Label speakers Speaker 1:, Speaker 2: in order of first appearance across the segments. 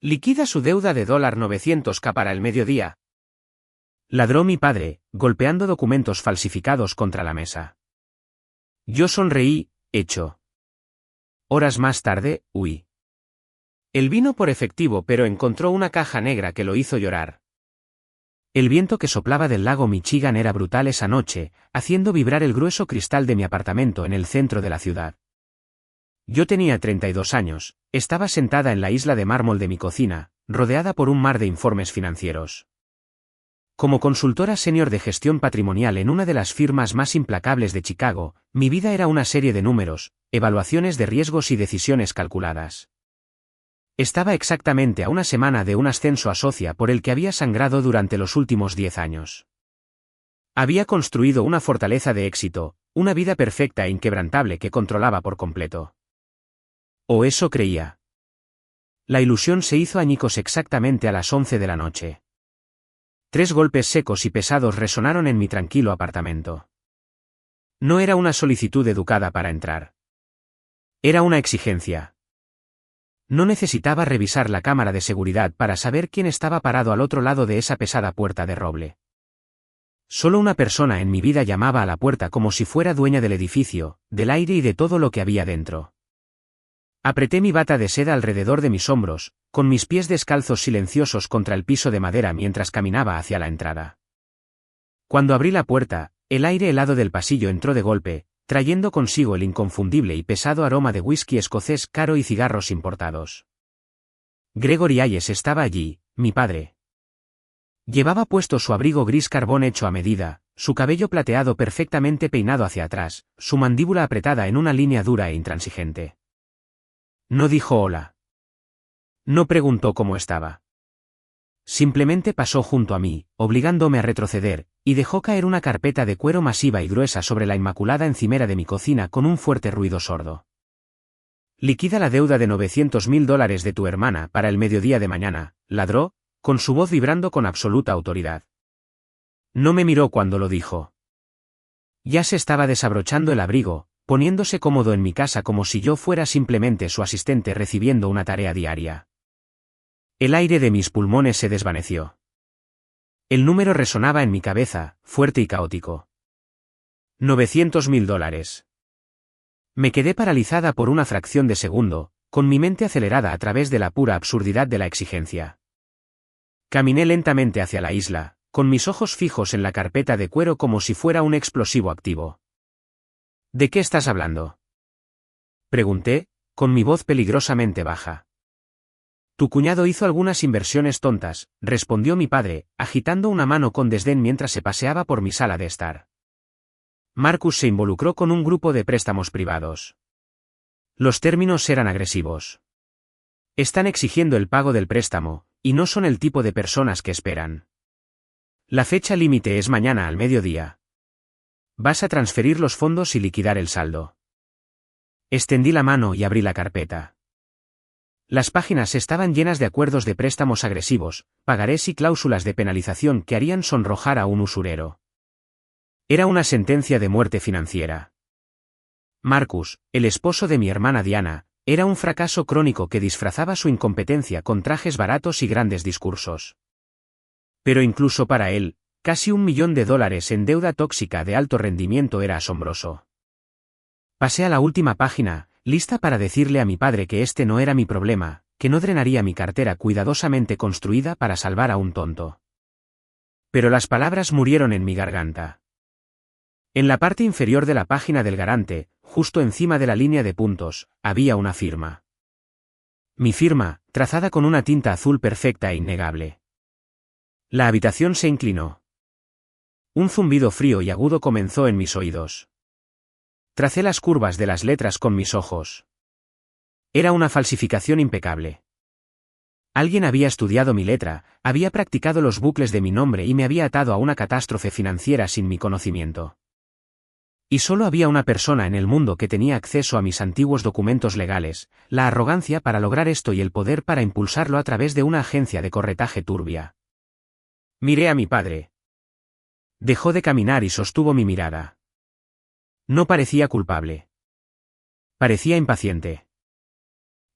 Speaker 1: Liquida su deuda de $900K para el mediodía. Ladró mi padre, golpeando documentos falsificados contra la mesa. Yo sonreí, hecho. Horas más tarde, huí. Él vino por efectivo, pero encontró una caja negra que lo hizo llorar. El viento que soplaba del lago Michigan era brutal esa noche, haciendo vibrar el grueso cristal de mi apartamento en el centro de la ciudad. Yo tenía 32 años, estaba sentada en la isla de mármol de mi cocina, rodeada por un mar de informes financieros. Como consultora senior de gestión patrimonial en una de las firmas más implacables de Chicago, mi vida era una serie de números, evaluaciones de riesgos y decisiones calculadas. Estaba exactamente a una semana de un ascenso a socia por el que había sangrado durante los últimos 10 años. Había construido una fortaleza de éxito, una vida perfecta e inquebrantable que controlaba por completo. O eso creía. La ilusión se hizo añicos exactamente a las 11 de la noche. 3 golpes secos y pesados resonaron en mi tranquilo apartamento. No era una solicitud educada para entrar. Era una exigencia. No necesitaba revisar la cámara de seguridad para saber quién estaba parado al otro lado de esa pesada puerta de roble. Solo una persona en mi vida llamaba a la puerta como si fuera dueña del edificio, del aire y de todo lo que había dentro. Apreté mi bata de seda alrededor de mis hombros, con mis pies descalzos silenciosos contra el piso de madera mientras caminaba hacia la entrada. Cuando abrí la puerta, el aire helado del pasillo entró de golpe, trayendo consigo el inconfundible y pesado aroma de whisky escocés caro y cigarros importados. Gregory Ayes estaba allí, mi padre. Llevaba puesto su abrigo gris carbón hecho a medida, su cabello plateado perfectamente peinado hacia atrás, su mandíbula apretada en una línea dura e intransigente. No dijo hola. No preguntó cómo estaba. Simplemente pasó junto a mí, obligándome a retroceder, y dejó caer una carpeta de cuero masiva y gruesa sobre la inmaculada encimera de mi cocina con un fuerte ruido sordo. Liquida la deuda de $900.000 de tu hermana para el mediodía de mañana, ladró, con su voz vibrando con absoluta autoridad. No me miró cuando lo dijo. Ya se estaba desabrochando el abrigo, poniéndose cómodo en mi casa como si yo fuera simplemente su asistente recibiendo una tarea diaria. El aire de mis pulmones se desvaneció. El número resonaba en mi cabeza, fuerte y caótico. $900.000. Me quedé paralizada por una fracción de segundo, con mi mente acelerada a través de la pura absurdidad de la exigencia. Caminé lentamente hacia la isla, con mis ojos fijos en la carpeta de cuero como si fuera un explosivo activo. ¿De qué estás hablando?, pregunté, con mi voz peligrosamente baja. Tu cuñado hizo algunas inversiones tontas, respondió mi padre, agitando una mano con desdén mientras se paseaba por mi sala de estar. Marcus se involucró con un grupo de préstamos privados. Los términos eran agresivos. Están exigiendo el pago del préstamo, y no son el tipo de personas que esperan. La fecha límite es mañana al mediodía. Vas a transferir los fondos y liquidar el saldo. Extendí la mano y abrí la carpeta. Las páginas estaban llenas de acuerdos de préstamos agresivos, pagarés y cláusulas de penalización que harían sonrojar a un usurero. Era una sentencia de muerte financiera. Marcus, el esposo de mi hermana Diana, era un fracaso crónico que disfrazaba su incompetencia con trajes baratos y grandes discursos. Pero incluso para él, casi $1 millón en deuda tóxica de alto rendimiento era asombroso. Pasé a la última página, lista para decirle a mi padre que este no era mi problema, que no drenaría mi cartera cuidadosamente construida para salvar a un tonto. Pero las palabras murieron en mi garganta. En la parte inferior de la página del garante, justo encima de la línea de puntos, había una firma. Mi firma, trazada con una tinta azul perfecta e innegable. La habitación se inclinó. Un zumbido frío y agudo comenzó en mis oídos. Tracé las curvas de las letras con mis ojos. Era una falsificación impecable. Alguien había estudiado mi letra, había practicado los bucles de mi nombre y me había atado a una catástrofe financiera sin mi conocimiento. Y solo había una persona en el mundo que tenía acceso a mis antiguos documentos legales, la arrogancia para lograr esto y el poder para impulsarlo a través de una agencia de corretaje turbia. Miré a mi padre. Dejó de caminar y sostuvo mi mirada. No parecía culpable. Parecía impaciente.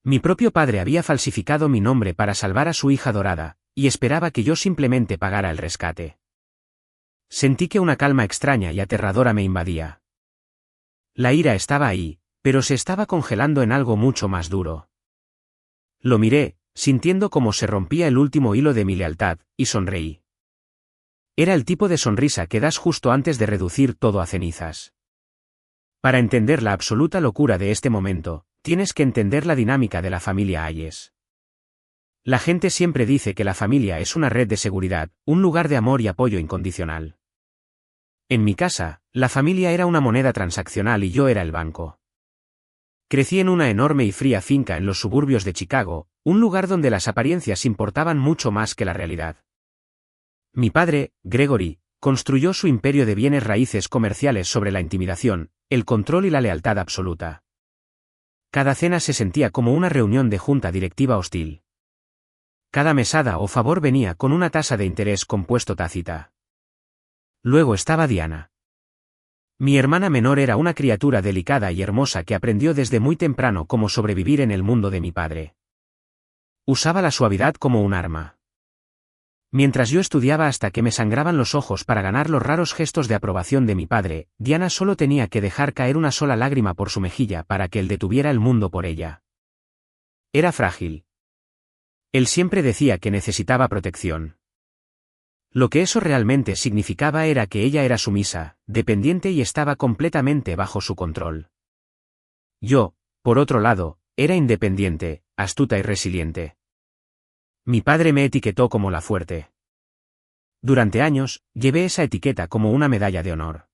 Speaker 1: Mi propio padre había falsificado mi nombre para salvar a su hija adorada, y esperaba que yo simplemente pagara el rescate. Sentí que una calma extraña y aterradora me invadía. La ira estaba ahí, pero se estaba congelando en algo mucho más duro. Lo miré, sintiendo cómo se rompía el último hilo de mi lealtad, y sonreí. Era el tipo de sonrisa que das justo antes de reducir todo a cenizas. Para entender la absoluta locura de este momento, tienes que entender la dinámica de la familia Hayes. La gente siempre dice que la familia es una red de seguridad, un lugar de amor y apoyo incondicional. En mi casa, la familia era una moneda transaccional y yo era el banco. Crecí en una enorme y fría finca en los suburbios de Chicago, un lugar donde las apariencias importaban mucho más que la realidad. Mi padre, Gregory, construyó su imperio de bienes raíces comerciales sobre la intimidación, el control y la lealtad absoluta. Cada cena se sentía como una reunión de junta directiva hostil. Cada mesada o favor venía con una tasa de interés compuesto tácita. Luego estaba Diana. Mi hermana menor era una criatura delicada y hermosa que aprendió desde muy temprano cómo sobrevivir en el mundo de mi padre. Usaba la suavidad como un arma. Mientras yo estudiaba hasta que me sangraban los ojos para ganar los raros gestos de aprobación de mi padre, Diana solo tenía que dejar caer una sola lágrima por su mejilla para que él detuviera el mundo por ella. Era frágil. Él siempre decía que necesitaba protección. Lo que eso realmente significaba era que ella era sumisa, dependiente y estaba completamente bajo su control. Yo, por otro lado, era independiente, astuta y resiliente. Mi padre me etiquetó como la fuerte. Durante años, llevé esa etiqueta como una medalla de honor.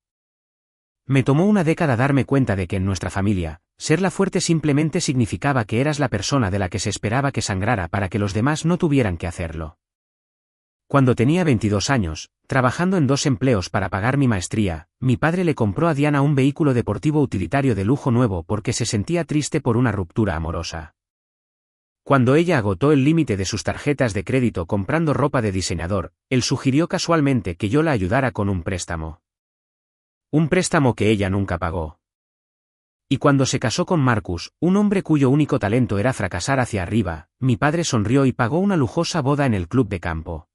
Speaker 1: Me tomó una década darme cuenta de que en nuestra familia, ser la fuerte simplemente significaba que eras la persona de la que se esperaba que sangrara para que los demás no tuvieran que hacerlo. Cuando tenía 22 años, trabajando en 2 empleos para pagar mi maestría, mi padre le compró a Diana un vehículo deportivo utilitario de lujo nuevo porque se sentía triste por una ruptura amorosa. Cuando ella agotó el límite de sus tarjetas de crédito comprando ropa de diseñador, él sugirió casualmente que yo la ayudara con un préstamo. Un préstamo que ella nunca pagó. Y cuando se casó con Marcus, un hombre cuyo único talento era fracasar hacia arriba, mi padre sonrió y pagó una lujosa boda en el club de campo.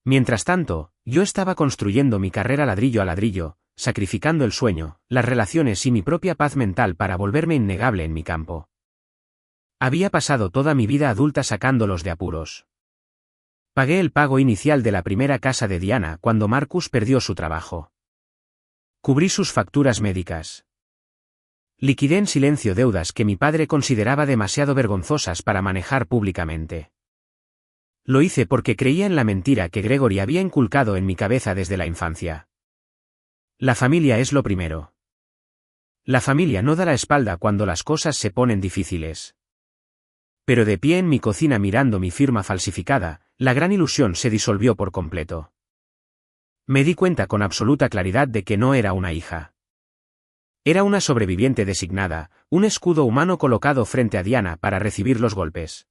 Speaker 1: Mientras tanto, yo estaba construyendo mi carrera ladrillo a ladrillo, sacrificando el sueño, las relaciones y mi propia paz mental para volverme innegable en mi campo. Había pasado toda mi vida adulta sacándolos de apuros. Pagué el pago inicial de la primera casa de Diana cuando Marcus perdió su trabajo. Cubrí sus facturas médicas. Liquidé en silencio deudas que mi padre consideraba demasiado vergonzosas para manejar públicamente. Lo hice porque creía en la mentira que Gregory había inculcado en mi cabeza desde la infancia. La familia es lo primero. La familia no da la espalda cuando las cosas se ponen difíciles. Pero de pie en mi cocina mirando mi firma falsificada, la gran ilusión se disolvió por completo. Me di cuenta con absoluta claridad de que no era una hija. Era una sobreviviente designada, un escudo humano colocado frente a Diana para recibir los golpes.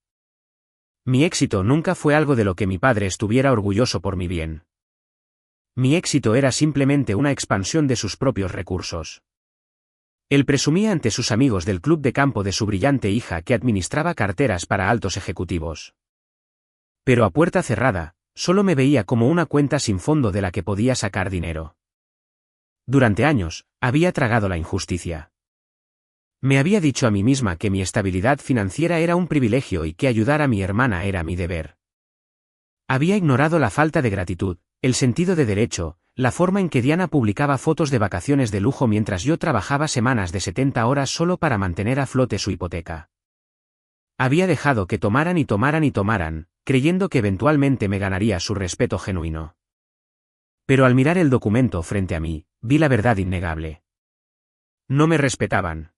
Speaker 1: Mi éxito nunca fue algo de lo que mi padre estuviera orgulloso por mi bien. Mi éxito era simplemente una expansión de sus propios recursos. Él presumía ante sus amigos del club de campo de su brillante hija que administraba carteras para altos ejecutivos. Pero a puerta cerrada, solo me veía como una cuenta sin fondo de la que podía sacar dinero. Durante años, había tragado la injusticia. Me había dicho a mí misma que mi estabilidad financiera era un privilegio y que ayudar a mi hermana era mi deber. Había ignorado la falta de gratitud, el sentido de derecho, la forma en que Diana publicaba fotos de vacaciones de lujo mientras yo trabajaba semanas de 70 horas solo para mantener a flote su hipoteca. Había dejado que tomaran y tomaran y tomaran, creyendo que eventualmente me ganaría su respeto genuino. Pero al mirar el documento frente a mí, vi la verdad innegable. No me respetaban.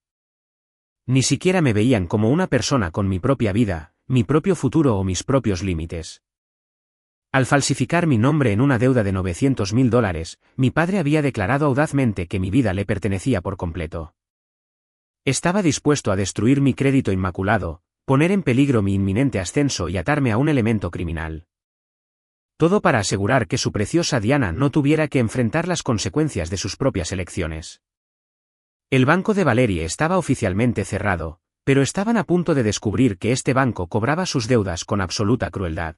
Speaker 1: Ni siquiera me veían como una persona con mi propia vida, mi propio futuro o mis propios límites. Al falsificar mi nombre en una deuda de $900,000, mi padre había declarado audazmente que mi vida le pertenecía por completo. Estaba dispuesto a destruir mi crédito inmaculado, poner en peligro mi inminente ascenso y atarme a un elemento criminal. Todo para asegurar que su preciosa Diana no tuviera que enfrentar las consecuencias de sus propias elecciones. El banco de Valerie estaba oficialmente cerrado, Pero estaban a punto de descubrir que este banco cobraba sus deudas con absoluta crueldad.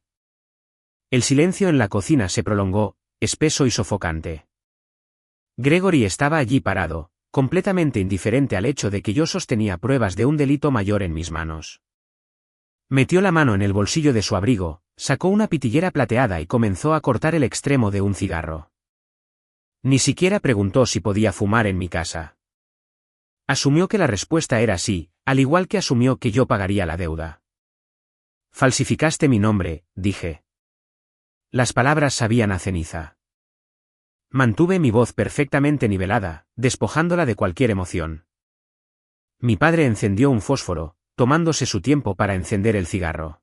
Speaker 1: El silencio en la cocina se prolongó, espeso y sofocante. Gregory estaba allí parado, completamente indiferente al hecho de que yo sostenía pruebas de un delito mayor en mis manos. Metió la mano en el bolsillo de su abrigo, sacó una pitillera plateada y comenzó a cortar el extremo de un cigarro. Ni siquiera preguntó si podía fumar en mi casa. Asumió que la respuesta era sí, al igual que asumió que yo pagaría la deuda. Falsificaste mi nombre, dije. Las palabras sabían a ceniza. Mantuve mi voz perfectamente nivelada, despojándola de cualquier emoción. Mi padre encendió un fósforo, tomándose su tiempo para encender el cigarro.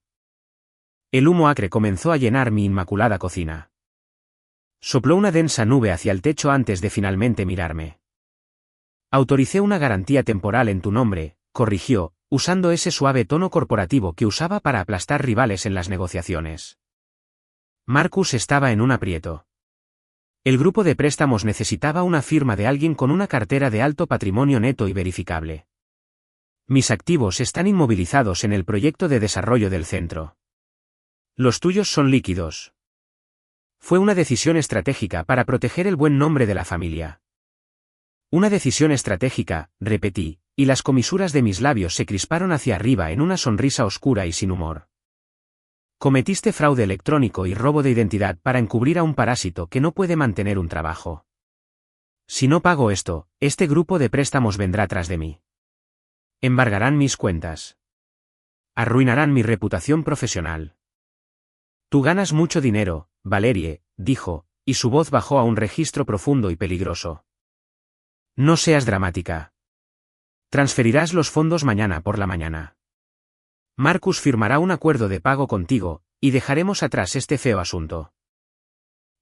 Speaker 1: El humo acre comenzó a llenar mi inmaculada cocina. Sopló una densa nube hacia el techo antes de finalmente mirarme. Autoricé una garantía temporal en tu nombre, corrigió, usando ese suave tono corporativo que usaba para aplastar rivales en las negociaciones. Marcus estaba en un aprieto. El grupo de préstamos necesitaba una firma de alguien con una cartera de alto patrimonio neto y verificable. Mis activos están inmovilizados en el proyecto de desarrollo del centro. Los tuyos son líquidos. Fue una decisión estratégica para proteger el buen nombre de la familia. Una decisión estratégica, repetí, y las comisuras de mis labios se crisparon hacia arriba en una sonrisa oscura y sin humor. Cometiste fraude electrónico y robo de identidad para encubrir a un parásito que no puede mantener un trabajo. Si no pago esto, este grupo de préstamos vendrá tras de mí. Embargarán mis cuentas. Arruinarán mi reputación profesional. Tú ganas mucho dinero, Valerie, dijo, y su voz bajó a un registro profundo y peligroso. No seas dramática. Transferirás los fondos mañana por la mañana. Marcus firmará un acuerdo de pago contigo, y dejaremos atrás este feo asunto.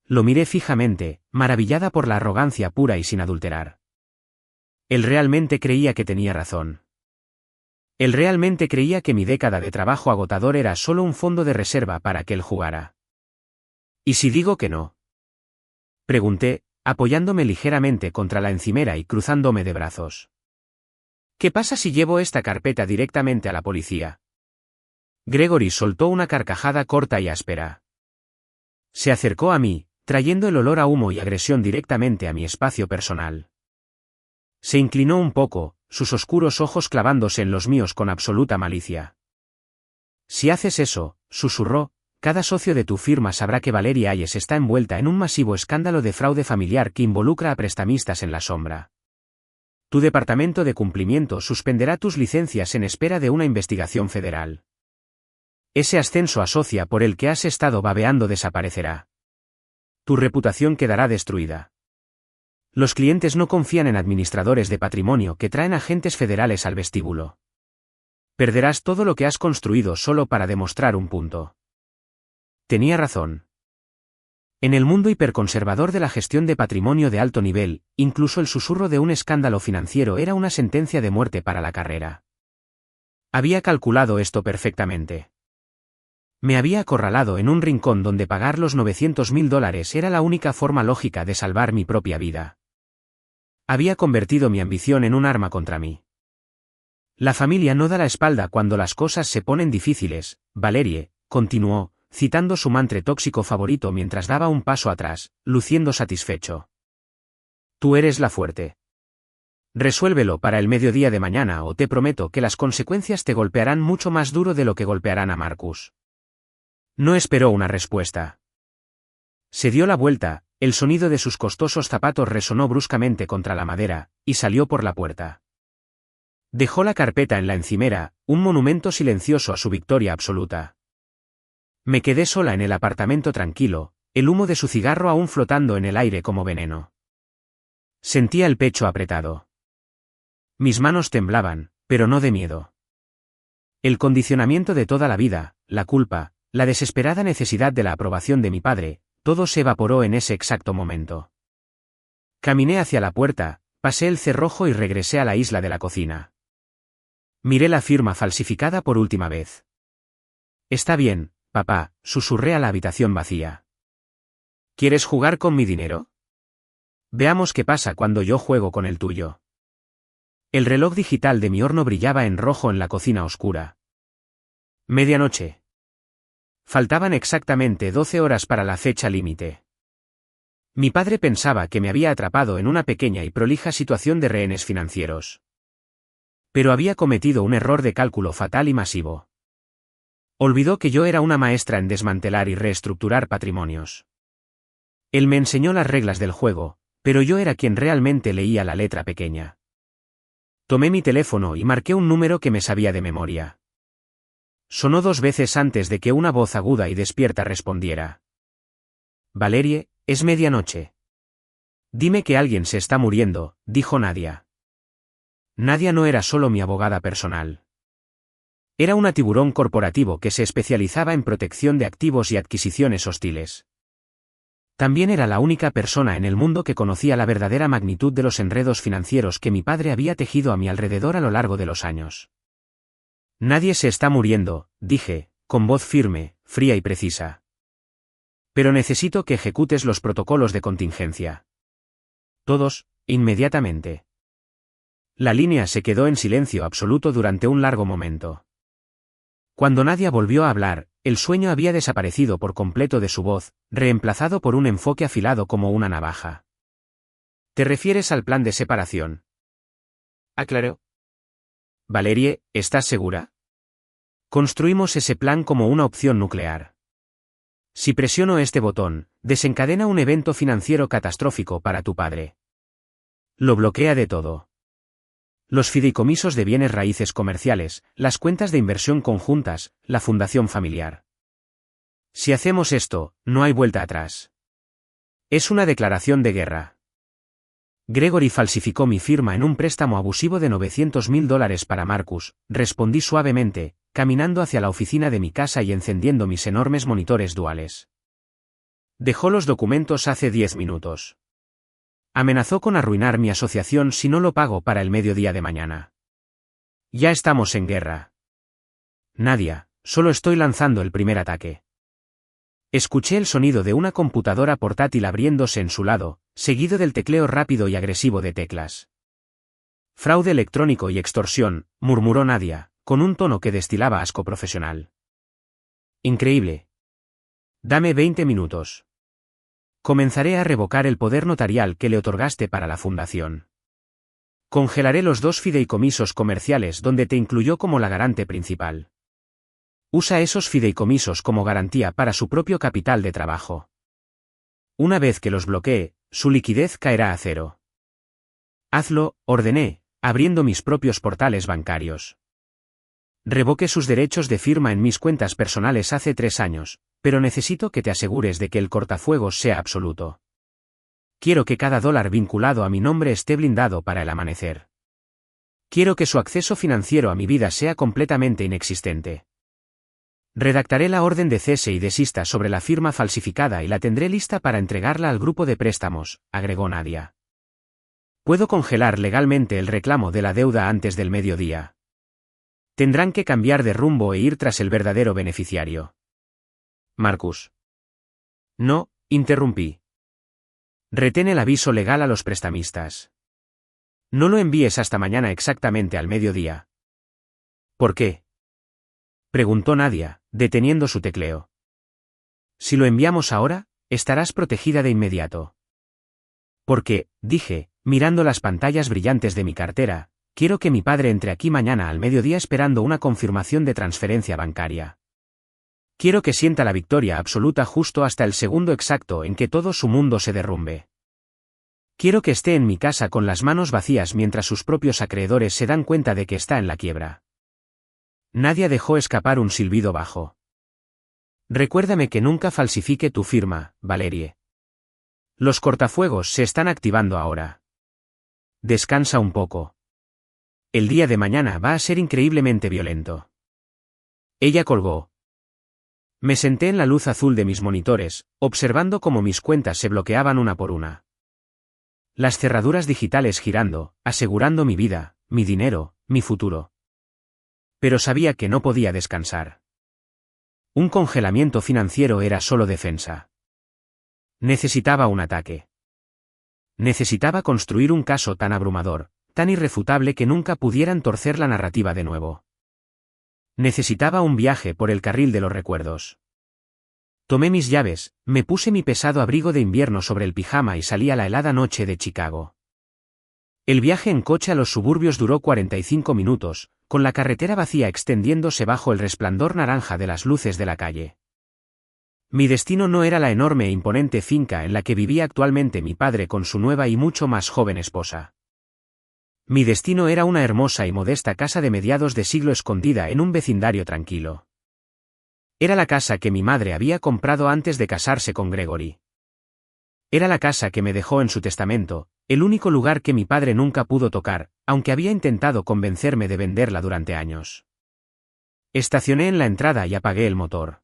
Speaker 1: Lo miré fijamente, maravillada por la arrogancia pura y sin adulterar. Él realmente creía que tenía razón. Él realmente creía que mi década de trabajo agotador era solo un fondo de reserva para que él jugara. ¿Y si digo que no? Pregunté, apoyándome ligeramente contra la encimera y cruzándome de brazos. ¿Qué pasa si llevo esta carpeta directamente a la policía? Gregory soltó una carcajada corta y áspera. Se acercó a mí, trayendo el olor a humo y agresión directamente a mi espacio personal. Se inclinó un poco, sus oscuros ojos clavándose en los míos con absoluta malicia. Si haces eso, susurró, cada socio de tu firma sabrá que Valerie Hayes está envuelta en un masivo escándalo de fraude familiar que involucra a prestamistas en la sombra. Tu departamento de cumplimiento suspenderá tus licencias en espera de una investigación federal. Ese ascenso a socia por el que has estado babeando desaparecerá. Tu reputación quedará destruida. Los clientes no confían en administradores de patrimonio que traen agentes federales al vestíbulo. Perderás todo lo que has construido solo para demostrar un punto. Tenía razón. En el mundo hiperconservador de la gestión de patrimonio de alto nivel, incluso el susurro de un escándalo financiero era una sentencia de muerte para la carrera. Había calculado esto perfectamente. Me había acorralado en un rincón donde pagar los $900.000 era la única forma lógica de salvar mi propia vida. Había convertido mi ambición en un arma contra mí. La familia no da la espalda cuando las cosas se ponen difíciles, Valerie, continuó, citando su mantra tóxico favorito mientras daba un paso atrás, luciendo satisfecho. Tú eres la fuerte. Resuélvelo para el mediodía de mañana o te prometo que las consecuencias te golpearán mucho más duro de lo que golpearán a Marcus. No esperó una respuesta. Se dio la vuelta, el sonido de sus costosos zapatos resonó bruscamente contra la madera, y salió por la puerta. Dejó la carpeta en la encimera, un monumento silencioso a su victoria absoluta. Me quedé sola en el apartamento tranquilo, el humo de su cigarro aún flotando en el aire como veneno. Sentía el pecho apretado. Mis manos temblaban, pero no de miedo. El condicionamiento de toda la vida, la culpa, la desesperada necesidad de la aprobación de mi padre, todo se evaporó en ese exacto momento. Caminé hacia la puerta, pasé el cerrojo y regresé a la isla de la cocina. Miré la firma falsificada por última vez. Está bien, papá, susurré a la habitación vacía. ¿Quieres jugar con mi dinero? Veamos qué pasa cuando yo juego con el tuyo. El reloj digital de mi horno brillaba en rojo en la cocina oscura. Medianoche. Faltaban exactamente 12 horas para la fecha límite. Mi padre pensaba que me había atrapado en una pequeña y prolija situación de rehenes financieros. Pero había cometido un error de cálculo fatal y masivo. Olvidó que yo era una maestra en desmantelar y reestructurar patrimonios. Él me enseñó las reglas del juego, pero yo era quien realmente leía la letra pequeña. Tomé mi teléfono y marqué un número que me sabía de memoria. Sonó 2 veces antes de que una voz aguda y despierta respondiera. Valerie, es medianoche. Dime que alguien se está muriendo, dijo Nadia. Nadia no era solo mi abogada personal. Era una tiburón corporativo que se especializaba en protección de activos y adquisiciones hostiles. También era la única persona en el mundo que conocía la verdadera magnitud de los enredos financieros que mi padre había tejido a mi alrededor a lo largo de los años. Nadie se está muriendo, dije, con voz firme, fría y precisa. Pero necesito que ejecutes los protocolos de contingencia. Todos, inmediatamente. La línea se quedó en silencio absoluto durante un largo momento. Cuando Nadia volvió a hablar, el sueño había desaparecido por completo de su voz, reemplazado por un enfoque afilado como una navaja. ¿Te refieres al plan de separación? Aclaró. Valerie, ¿estás segura? Construimos ese plan como una opción nuclear. Si presiono este botón, desencadena un evento financiero catastrófico para tu padre. Lo bloquea de todo. Los fideicomisos de bienes raíces comerciales, las cuentas de inversión conjuntas, la fundación familiar. Si hacemos esto, no hay vuelta atrás. Es una declaración de guerra. Gregory falsificó mi firma en un préstamo abusivo de $900.000 para Marcus, respondí suavemente, caminando hacia la oficina de mi casa y encendiendo mis enormes monitores duales. Dejó los documentos hace 10 minutos. Amenazó con arruinar mi asociación si no lo pago para el mediodía de mañana. Ya estamos en guerra. Nadia, solo estoy lanzando el primer ataque. Escuché el sonido de una computadora portátil abriéndose en su lado, seguido del tecleo rápido y agresivo de teclas. Fraude electrónico y extorsión, murmuró Nadia, con un tono que destilaba asco profesional. Increíble. Dame 20 minutos. Comenzaré a revocar el poder notarial que le otorgaste para la fundación. Congelaré los 2 fideicomisos comerciales donde te incluyó como la garante principal. Usa esos fideicomisos como garantía para su propio capital de trabajo. Una vez que los bloquee, su liquidez caerá a cero. Hazlo, ordené, abriendo mis propios portales bancarios. Revoqué sus derechos de firma en mis cuentas personales hace 3 años, pero necesito que te asegures de que el cortafuegos sea absoluto. Quiero que cada dólar vinculado a mi nombre esté blindado para el amanecer. Quiero que su acceso financiero a mi vida sea completamente inexistente. Redactaré la orden de cese y desista sobre la firma falsificada y la tendré lista para entregarla al grupo de préstamos, agregó Nadia. Puedo congelar legalmente el reclamo de la deuda antes del mediodía. Tendrán que cambiar de rumbo e ir tras el verdadero beneficiario. Marcus. No, interrumpí. Retén el aviso legal a los prestamistas. No lo envíes hasta mañana exactamente al mediodía. ¿Por qué? Preguntó Nadia, deteniendo su tecleo. Si lo enviamos ahora, estarás protegida de inmediato. Porque, dije, mirando las pantallas brillantes de mi cartera, quiero que mi padre entre aquí mañana al mediodía esperando una confirmación de transferencia bancaria. Quiero que sienta la victoria absoluta justo hasta el segundo exacto en que todo su mundo se derrumbe. Quiero que esté en mi casa con las manos vacías mientras sus propios acreedores se dan cuenta de que está en la quiebra. Nadia dejó escapar un silbido bajo. Recuérdame que nunca falsifique tu firma, Valerie. Los cortafuegos se están activando ahora. Descansa un poco. El día de mañana va a ser increíblemente violento. Ella colgó. Me senté en la luz azul de mis monitores, observando cómo mis cuentas se bloqueaban una por una. Las cerraduras digitales girando, asegurando mi vida, mi dinero, mi futuro. Pero sabía que no podía descansar. Un congelamiento financiero era solo defensa. Necesitaba un ataque. Necesitaba construir un caso tan abrumador, tan irrefutable que nunca pudieran torcer la narrativa de nuevo. Necesitaba un viaje por el carril de los recuerdos. Tomé mis llaves, me puse mi pesado abrigo de invierno sobre el pijama y salí a la helada noche de Chicago. El viaje en coche a los suburbios duró 45 minutos, con la carretera vacía extendiéndose bajo el resplandor naranja de las luces de la calle. Mi destino no era la enorme e imponente finca en la que vivía actualmente mi padre con su nueva y mucho más joven esposa. Mi destino era una hermosa y modesta casa de mediados de siglo escondida en un vecindario tranquilo. Era la casa que mi madre había comprado antes de casarse con Gregory. Era la casa que me dejó en su testamento, el único lugar que mi padre nunca pudo tocar, aunque había intentado convencerme de venderla durante años. Estacioné en la entrada y apagué el motor.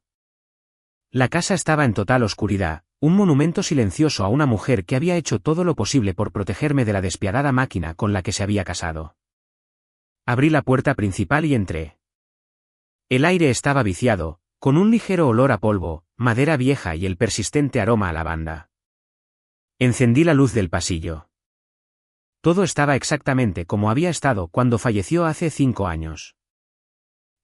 Speaker 1: La casa estaba en total oscuridad, un monumento silencioso a una mujer que había hecho todo lo posible por protegerme de la despiadada máquina con la que se había casado. Abrí la puerta principal y entré. El aire estaba viciado, con un ligero olor a polvo, madera vieja y el persistente aroma a lavanda. Encendí la luz del pasillo. Todo estaba exactamente como había estado cuando falleció hace 5 años.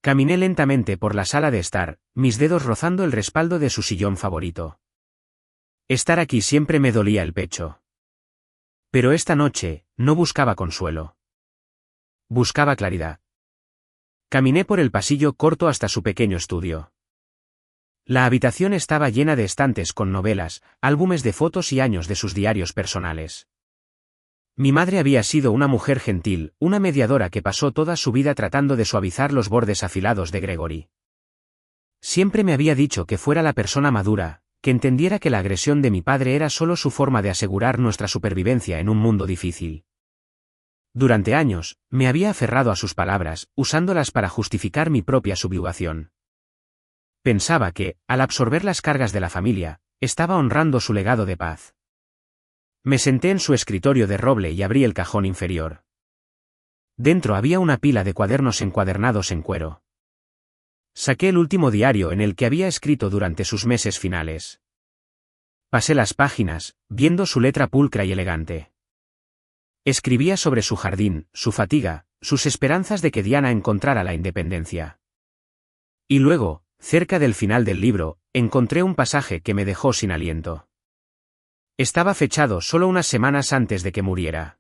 Speaker 1: Caminé lentamente por la sala de estar, mis dedos rozando el respaldo de su sillón favorito. Estar aquí siempre me dolía el pecho. Pero esta noche, no buscaba consuelo. Buscaba claridad. Caminé por el pasillo corto hasta su pequeño estudio. La habitación estaba llena de estantes con novelas, álbumes de fotos y años de sus diarios personales. Mi madre había sido una mujer gentil, una mediadora que pasó toda su vida tratando de suavizar los bordes afilados de Gregory. Siempre me había dicho que fuera la persona madura, que entendiera que la agresión de mi padre era solo su forma de asegurar nuestra supervivencia en un mundo difícil. Durante años, me había aferrado a sus palabras, usándolas para justificar mi propia subyugación. Pensaba que, al absorber las cargas de la familia, estaba honrando su legado de paz. Me senté en su escritorio de roble y abrí el cajón inferior. Dentro había una pila de cuadernos encuadernados en cuero. Saqué el último diario en el que había escrito durante sus meses finales. Pasé las páginas, viendo su letra pulcra y elegante. Escribía sobre su jardín, su fatiga, sus esperanzas de que Diana encontrara la independencia. Y luego, cerca del final del libro, encontré un pasaje que me dejó sin aliento. Estaba fechado solo unas semanas antes de que muriera.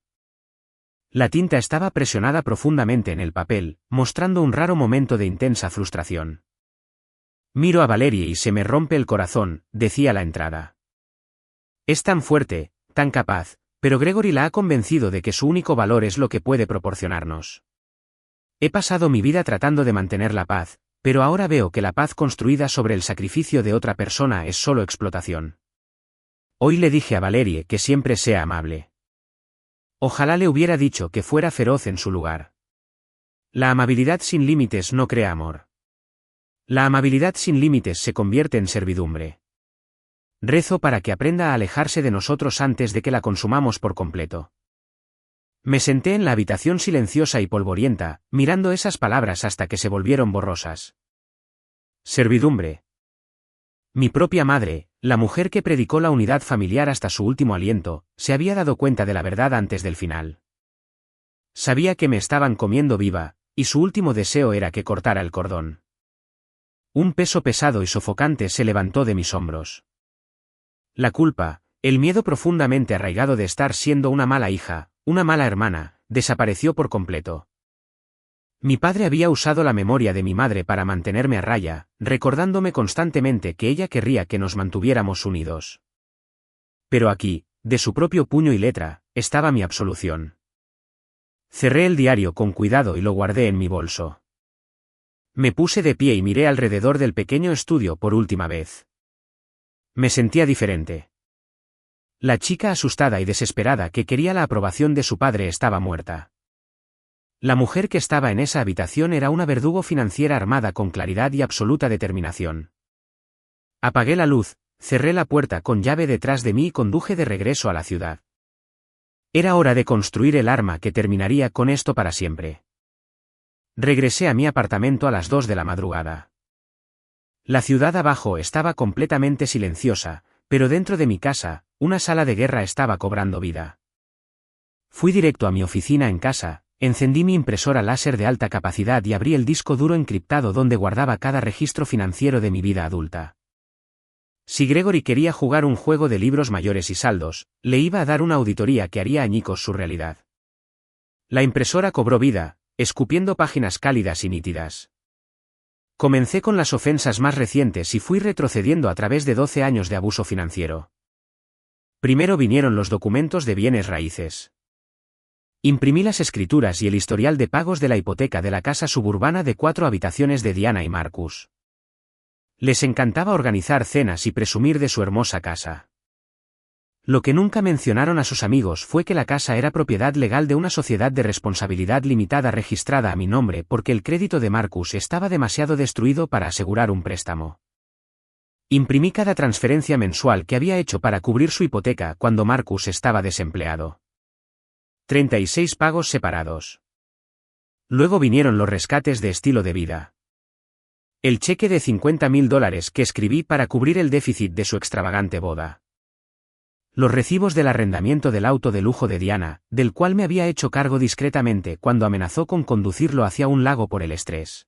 Speaker 1: La tinta estaba presionada profundamente en el papel, mostrando un raro momento de intensa frustración. Miro a Valerie y se me rompe el corazón, decía la entrada. Es tan fuerte, tan capaz, pero Gregory la ha convencido de que su único valor es lo que puede proporcionarnos. He pasado mi vida tratando de mantener la paz, pero ahora veo que la paz construida sobre el sacrificio de otra persona es solo explotación. Hoy le dije a Valerie que siempre sea amable. Ojalá le hubiera dicho que fuera feroz en su lugar. La amabilidad sin límites no crea amor. La amabilidad sin límites se convierte en servidumbre. Rezo para que aprenda a alejarse de nosotros antes de que la consumamos por completo. Me senté en la habitación silenciosa y polvorienta, mirando esas palabras hasta que se volvieron borrosas. Servidumbre. Mi propia madre, la mujer que predicó la unidad familiar hasta su último aliento, se había dado cuenta de la verdad antes del final. Sabía que me estaban comiendo viva, y su último deseo era que cortara el cordón. Un peso pesado y sofocante se levantó de mis hombros. La culpa, el miedo profundamente arraigado de estar siendo una mala hija, una mala hermana, desapareció por completo. Mi padre había usado la memoria de mi madre para mantenerme a raya, recordándome constantemente que ella querría que nos mantuviéramos unidos. Pero aquí, de su propio puño y letra, estaba mi absolución. Cerré el diario con cuidado y lo guardé en mi bolso. Me puse de pie y miré alrededor del pequeño estudio por última vez. Me sentía diferente. La chica asustada y desesperada que quería la aprobación de su padre estaba muerta. La mujer que estaba en esa habitación era una verdugo financiera armada con claridad y absoluta determinación. Apagué la luz, cerré la puerta con llave detrás de mí y conduje de regreso a la ciudad. Era hora de construir el arma que terminaría con esto para siempre. Regresé a mi apartamento a las 2 de la madrugada. La ciudad abajo estaba completamente silenciosa, pero dentro de mi casa, una sala de guerra estaba cobrando vida. Fui directo a mi oficina en casa, encendí mi impresora láser de alta capacidad y abrí el disco duro encriptado donde guardaba cada registro financiero de mi vida adulta. Si Gregory quería jugar un juego de libros mayores y saldos, le iba a dar una auditoría que haría añicos su realidad. La impresora cobró vida, escupiendo páginas cálidas y nítidas. Comencé con las ofensas más recientes y fui retrocediendo a través de 12 años de abuso financiero. Primero vinieron los documentos de bienes raíces. Imprimí las escrituras y el historial de pagos de la hipoteca de la casa suburbana de 4 habitaciones de Diana y Marcus. Les encantaba organizar cenas y presumir de su hermosa casa. Lo que nunca mencionaron a sus amigos fue que la casa era propiedad legal de una sociedad de responsabilidad limitada registrada a mi nombre porque el crédito de Marcus estaba demasiado destruido para asegurar un préstamo. Imprimí cada transferencia mensual que había hecho para cubrir su hipoteca cuando Marcus estaba desempleado. 36 pagos separados. Luego vinieron los rescates de estilo de vida. El cheque de $50.000 que escribí para cubrir el déficit de su extravagante boda. Los recibos del arrendamiento del auto de lujo de Diana, del cual me había hecho cargo discretamente cuando amenazó con conducirlo hacia un lago por el estrés.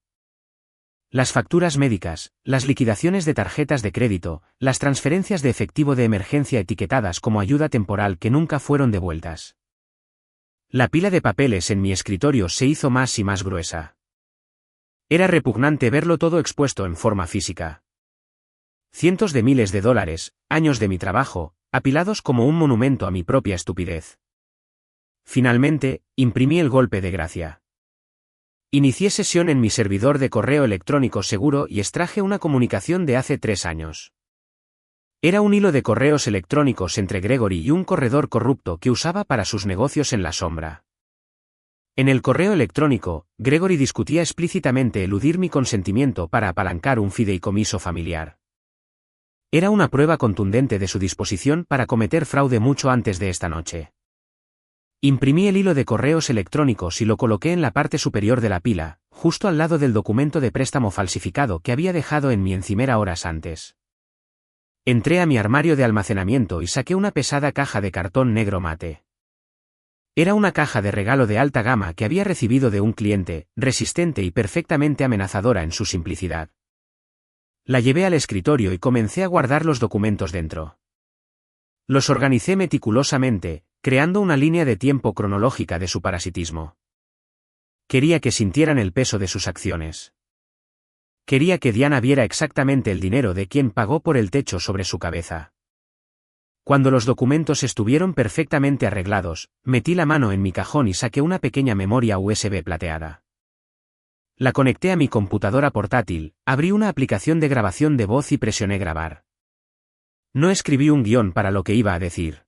Speaker 1: Las facturas médicas, las liquidaciones de tarjetas de crédito, las transferencias de efectivo de emergencia etiquetadas como ayuda temporal que nunca fueron devueltas. La pila de papeles en mi escritorio se hizo más y más gruesa. Era repugnante verlo todo expuesto en forma física. Cientos de miles de dólares, años de mi trabajo, apilados como un monumento a mi propia estupidez. Finalmente, imprimí el golpe de gracia. Inicié sesión en mi servidor de correo electrónico seguro y extraje una comunicación de hace 3 años. Era un hilo de correos electrónicos entre Gregory y un corredor corrupto que usaba para sus negocios en la sombra. En el correo electrónico, Gregory discutía explícitamente eludir mi consentimiento para apalancar un fideicomiso familiar. Era una prueba contundente de su disposición para cometer fraude mucho antes de esta noche. Imprimí el hilo de correos electrónicos y lo coloqué en la parte superior de la pila, justo al lado del documento de préstamo falsificado que había dejado en mi encimera horas antes. Entré a mi armario de almacenamiento y saqué una pesada caja de cartón negro mate. Era una caja de regalo de alta gama que había recibido de un cliente, resistente y perfectamente amenazadora en su simplicidad. La llevé al escritorio y comencé a guardar los documentos dentro. Los organicé meticulosamente, creando una línea de tiempo cronológica de su parasitismo. Quería que sintieran el peso de sus acciones. Quería que Diana viera exactamente el dinero de quien pagó por el techo sobre su cabeza. Cuando los documentos estuvieron perfectamente arreglados, metí la mano en mi cajón y saqué una pequeña memoria USB plateada. La conecté a mi computadora portátil, abrí una aplicación de grabación de voz y presioné grabar. No escribí un guión para lo que iba a decir.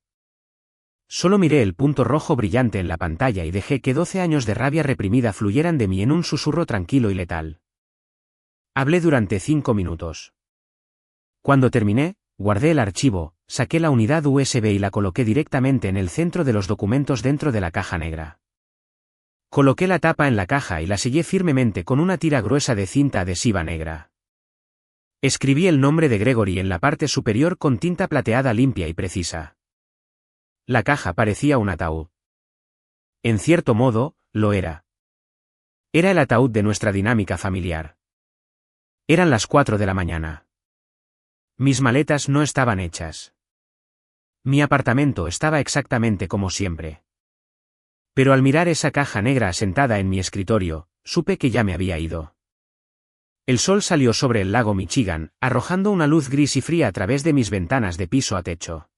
Speaker 1: Solo miré el punto rojo brillante en la pantalla y dejé que 12 años de rabia reprimida fluyeran de mí en un susurro tranquilo y letal. Hablé durante 5 minutos. Cuando terminé, guardé el archivo, saqué la unidad USB y la coloqué directamente en el centro de los documentos dentro de la caja negra. Coloqué la tapa en la caja y la sellé firmemente con una tira gruesa de cinta adhesiva negra. Escribí el nombre de Gregory en la parte superior con tinta plateada limpia y precisa. La caja parecía un ataúd. En cierto modo, lo era. Era el ataúd de nuestra dinámica familiar. Eran las 4 de la mañana. Mis maletas no estaban hechas. Mi apartamento estaba exactamente como siempre. Pero al mirar esa caja negra asentada en mi escritorio, supe que ya me había ido. El sol salió sobre el lago Michigan, arrojando una luz gris y fría a través de mis ventanas de piso a techo.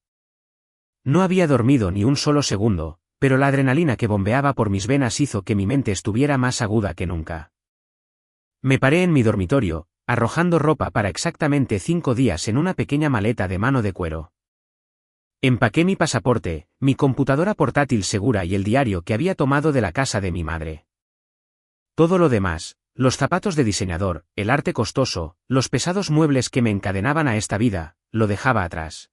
Speaker 1: No había dormido ni un solo segundo, pero la adrenalina que bombeaba por mis venas hizo que mi mente estuviera más aguda que nunca. Me paré en mi dormitorio, arrojando ropa para exactamente 5 días en una pequeña maleta de mano de cuero. Empaqué mi pasaporte, mi computadora portátil segura y el diario que había tomado de la casa de mi madre. Todo lo demás, los zapatos de diseñador, el arte costoso, los pesados muebles que me encadenaban a esta vida, lo dejaba atrás.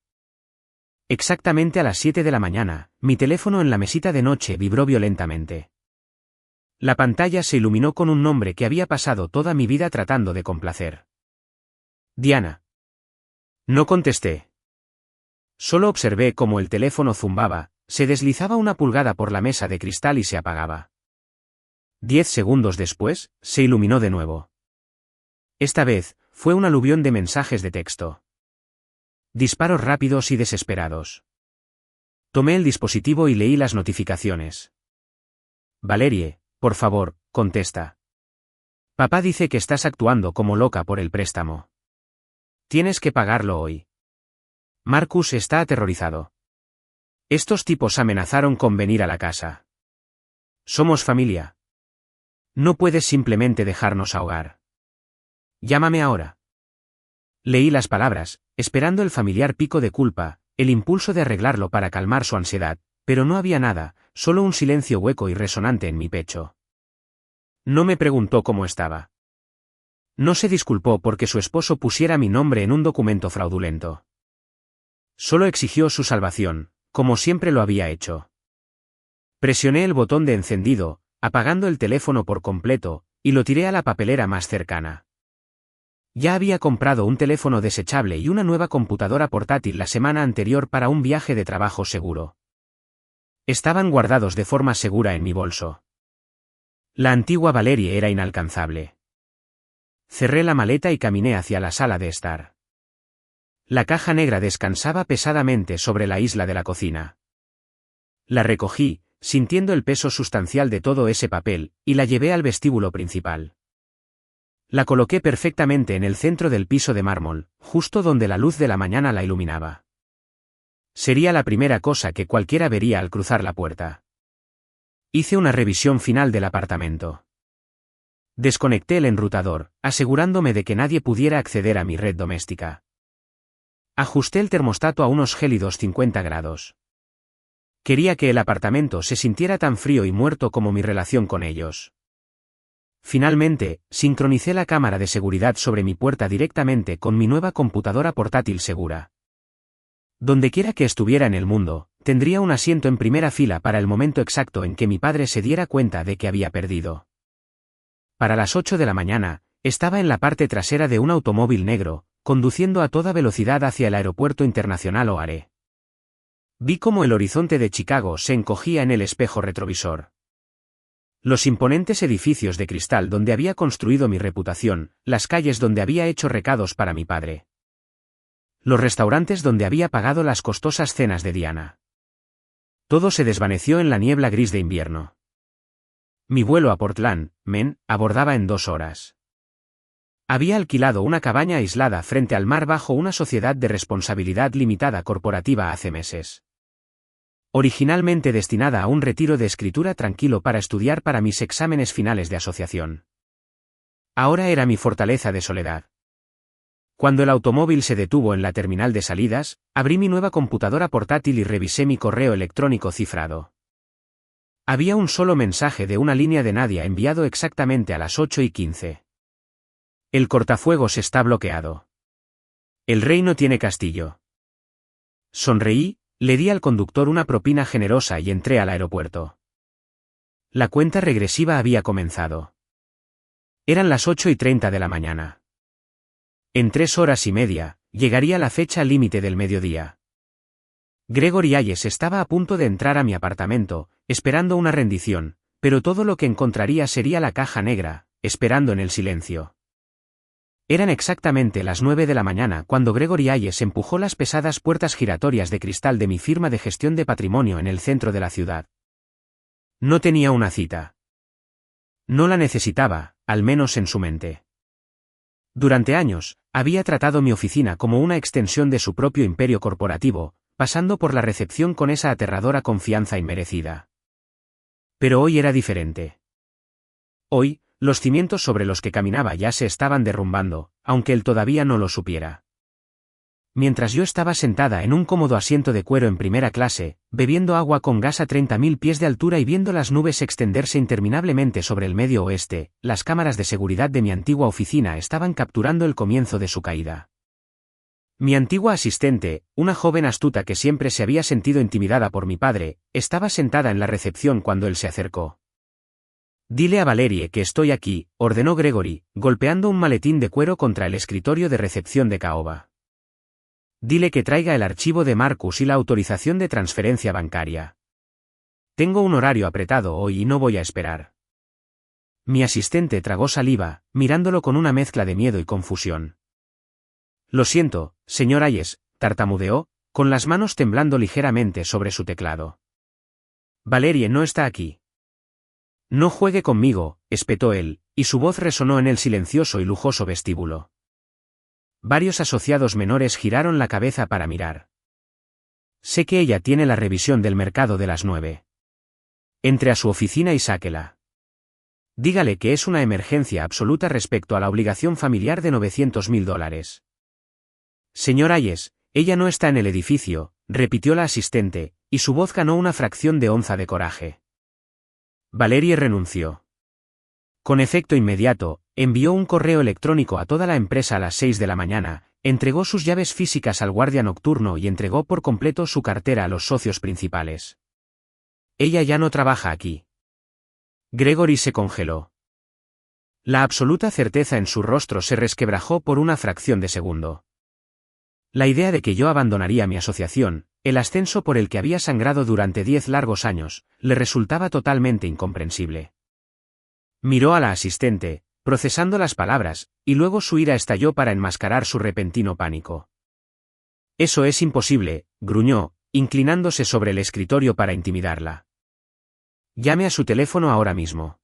Speaker 1: Exactamente a las 7 de la mañana, mi teléfono en la mesita de noche vibró violentamente. La pantalla se iluminó con un nombre que había pasado toda mi vida tratando de complacer. Diana. No contesté. Solo observé cómo el teléfono zumbaba, Se deslizaba una pulgada por la mesa de cristal y se apagaba. 10 segundos después, se iluminó de nuevo. Esta vez, fue un aluvión de mensajes de texto. Disparos rápidos y desesperados. Tomé el dispositivo y leí las notificaciones. Valerie, por favor, contesta. Papá dice que estás actuando como loca por el préstamo. Tienes que pagarlo hoy. Marcus está aterrorizado. Estos tipos amenazaron con venir a la casa. Somos familia. No puedes simplemente dejarnos ahogar. Llámame ahora. Leí las palabras, esperando el familiar pico de culpa, el impulso de arreglarlo para calmar su ansiedad, pero no había nada, solo un silencio hueco y resonante en mi pecho. No me preguntó cómo estaba. No se disculpó porque su esposo pusiera mi nombre en un documento fraudulento. Solo exigió su salvación, como siempre lo había hecho. Presioné el botón de encendido, apagando el teléfono por completo, y lo tiré a la papelera más cercana. Ya había comprado un teléfono desechable y una nueva computadora portátil la semana anterior para un viaje de trabajo seguro. Estaban guardados de forma segura en mi bolso. La antigua Valerie era inalcanzable. Cerré la maleta y caminé hacia la sala de estar. La caja negra descansaba pesadamente sobre la isla de la cocina. La recogí, sintiendo el peso sustancial de todo ese papel, y la llevé al vestíbulo principal. La coloqué perfectamente en el centro del piso de mármol, justo donde la luz de la mañana la iluminaba. Sería la primera cosa que cualquiera vería al cruzar la puerta. Hice una revisión final del apartamento. Desconecté el enrutador, asegurándome de que nadie pudiera acceder a mi red doméstica. Ajusté el termostato a unos gélidos 50 grados. Quería que el apartamento se sintiera tan frío y muerto como mi relación con ellos. Finalmente, sincronicé la cámara de seguridad sobre mi puerta directamente con mi nueva computadora portátil segura. Dondequiera que estuviera en el mundo, tendría un asiento en primera fila para el momento exacto en que mi padre se diera cuenta de que había perdido. Para las 8 de la mañana, estaba en la parte trasera de un automóvil negro, conduciendo a toda velocidad hacia el aeropuerto internacional O'Hare. Vi cómo el horizonte de Chicago se encogía en el espejo retrovisor. Los imponentes edificios de cristal donde había construido mi reputación, las calles donde había hecho recados para mi padre. Los restaurantes donde había pagado las costosas cenas de Diana. Todo se desvaneció en la niebla gris de invierno. Mi vuelo a Portland, Maine, abordaba en 2 horas. Había alquilado una cabaña aislada frente al mar bajo una sociedad de responsabilidad limitada corporativa hace meses. Originalmente destinada a un retiro de escritura tranquilo para estudiar para mis exámenes finales de asociación. Ahora era mi fortaleza de soledad. Cuando el automóvil se detuvo en la terminal de salidas, abrí mi nueva computadora portátil y revisé mi correo electrónico cifrado. Había un solo mensaje de una línea de Nadia enviado exactamente a las 8:15. El cortafuegos está bloqueado. El rey no tiene castillo. Sonreí, le di al conductor una propina generosa y entré al aeropuerto. La cuenta regresiva había comenzado. Eran las 8:30 de la mañana. En 3 horas y media, llegaría la fecha límite del mediodía. Gregory Hayes estaba a punto de entrar a mi apartamento, esperando una rendición, pero todo lo que encontraría sería la caja negra, esperando en el silencio. Eran exactamente las 9 de la mañana cuando Gregory Hayes empujó las pesadas puertas giratorias de cristal de mi firma de gestión de patrimonio en el centro de la ciudad. No tenía una cita. No la necesitaba, al menos en su mente. Durante años, había tratado mi oficina como una extensión de su propio imperio corporativo, pasando por la recepción con esa aterradora confianza inmerecida. Pero hoy era diferente. Hoy, los cimientos sobre los que caminaba ya se estaban derrumbando, aunque él todavía no lo supiera. Mientras yo estaba sentada en un cómodo asiento de cuero en primera clase, bebiendo agua con gas a 30.000 pies de altura y viendo las nubes extenderse interminablemente sobre el medio oeste, las cámaras de seguridad de mi antigua oficina estaban capturando el comienzo de su caída. Mi antigua asistente, una joven astuta que siempre se había sentido intimidada por mi padre, estaba sentada en la recepción cuando él se acercó. «Dile a Valerie que estoy aquí», ordenó Gregory, golpeando un maletín de cuero contra el escritorio de recepción de caoba. «Dile que traiga el archivo de Marcus y la autorización de transferencia bancaria». Tengo un horario apretado hoy y no voy a esperar. Mi asistente tragó saliva, mirándolo con una mezcla de miedo y confusión. Lo siento, señor Hayes, tartamudeó, con las manos temblando ligeramente sobre su teclado. Valerie no está aquí. No juegue conmigo, espetó él, y su voz resonó en el silencioso y lujoso vestíbulo. Varios asociados menores giraron la cabeza para mirar. Sé que ella tiene la revisión del mercado de las 9. Entre a su oficina y sáquela. Dígale que es una emergencia absoluta respecto a la obligación familiar de $900.000. Señor Hayes, ella no está en el edificio, repitió la asistente, y su voz ganó una fracción de onza de coraje. Valerie renunció. Con efecto inmediato, envió un correo electrónico a toda la empresa a las 6 de la mañana, entregó sus llaves físicas al guardia nocturno y entregó por completo su cartera a los socios principales. Ella ya no trabaja aquí. Gregory se congeló. La absoluta certeza en su rostro se resquebrajó por una fracción de segundo. La idea de que yo abandonaría mi asociación, el ascenso por el que había sangrado durante 10 largos años, le resultaba totalmente incomprensible. Miró a la asistente, procesando las palabras, y luego su ira estalló para enmascarar su repentino pánico. Eso es imposible, gruñó, inclinándose sobre el escritorio para intimidarla. Llame a su teléfono ahora mismo.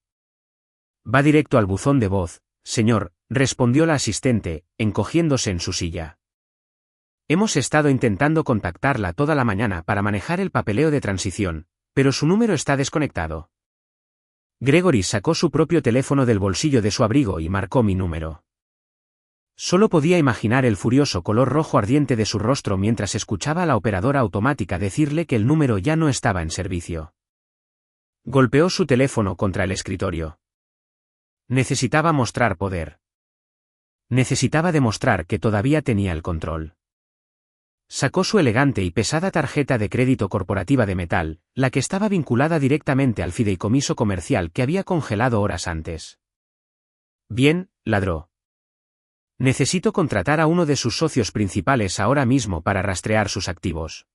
Speaker 1: Va directo al buzón de voz, señor, respondió la asistente, encogiéndose en su silla. Hemos estado intentando contactarla toda la mañana para manejar el papeleo de transición, pero su número está desconectado. Gregory sacó su propio teléfono del bolsillo de su abrigo y marcó mi número. Solo podía imaginar el furioso color rojo ardiente de su rostro mientras escuchaba a la operadora automática decirle que el número ya no estaba en servicio. Golpeó su teléfono contra el escritorio. Necesitaba mostrar poder. Necesitaba demostrar que todavía tenía el control. Sacó su elegante y pesada tarjeta de crédito corporativa de metal, la que estaba vinculada directamente al fideicomiso comercial que había congelado horas antes. Bien, ladró. Necesito contratar a uno de sus socios principales ahora mismo para rastrear sus activos.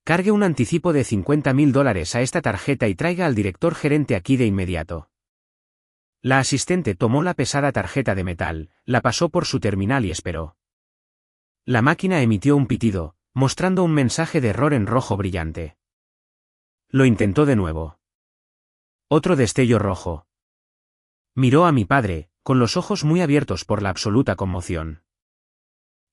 Speaker 1: Cargue un anticipo de $50.000 a esta tarjeta y traiga al director gerente aquí de inmediato. La asistente tomó la pesada tarjeta de metal, la pasó por su terminal y esperó. La máquina emitió un pitido, mostrando un mensaje de error en rojo brillante. Lo intentó de nuevo. Otro destello rojo. Miró a mi padre, con los ojos muy abiertos por la absoluta conmoción.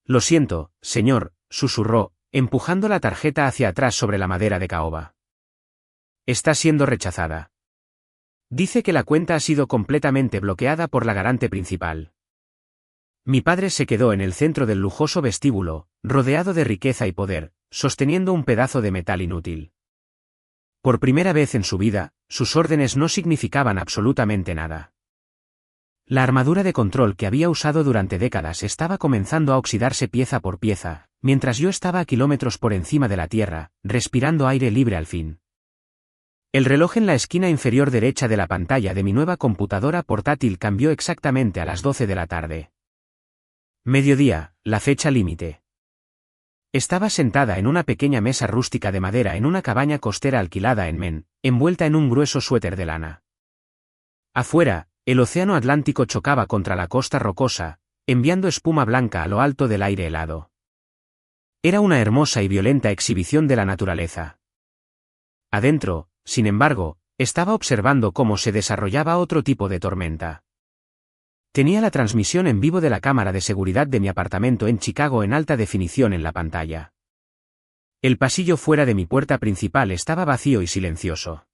Speaker 1: Lo siento, señor, susurró, empujando la tarjeta hacia atrás sobre la madera de caoba. Está siendo rechazada. Dice que la cuenta ha sido completamente bloqueada por la garante principal. Mi padre se quedó en el centro del lujoso vestíbulo, rodeado de riqueza y poder, sosteniendo un pedazo de metal inútil. Por primera vez en su vida, sus órdenes no significaban absolutamente nada. La armadura de control que había usado durante décadas estaba comenzando a oxidarse pieza por pieza, mientras yo estaba a kilómetros por encima de la tierra, respirando aire libre al fin. El reloj en la esquina inferior derecha de la pantalla de mi nueva computadora portátil cambió exactamente a las 12 de la tarde. Mediodía, la fecha límite. Estaba sentada en una pequeña mesa rústica de madera en una cabaña costera alquilada en Maine, envuelta en un grueso suéter de lana. Afuera, el océano Atlántico chocaba contra la costa rocosa, enviando espuma blanca a lo alto del aire helado. Era una hermosa y violenta exhibición de la naturaleza. Adentro, sin embargo, estaba observando cómo se desarrollaba otro tipo de tormenta. Tenía la transmisión en vivo de la cámara de seguridad de mi apartamento en Chicago en alta definición en la pantalla. El pasillo fuera de mi puerta principal estaba vacío y silencioso.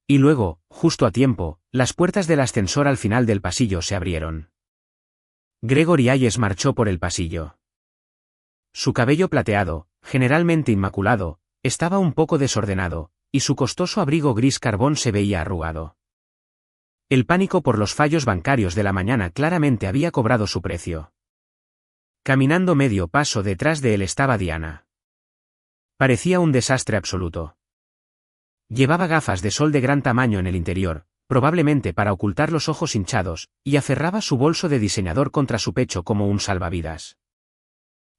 Speaker 1: Y luego, justo a tiempo, las puertas del ascensor al final del pasillo se abrieron. Gregory Hayes marchó por el pasillo. Su cabello plateado, generalmente inmaculado, estaba un poco desordenado, y su costoso abrigo gris carbón se veía arrugado. El pánico por los fallos bancarios de la mañana claramente había cobrado su precio. Caminando medio paso detrás de él estaba Diana. Parecía un desastre absoluto. Llevaba gafas de sol de gran tamaño en el interior, probablemente para ocultar los ojos hinchados, y aferraba su bolso de diseñador contra su pecho como un salvavidas.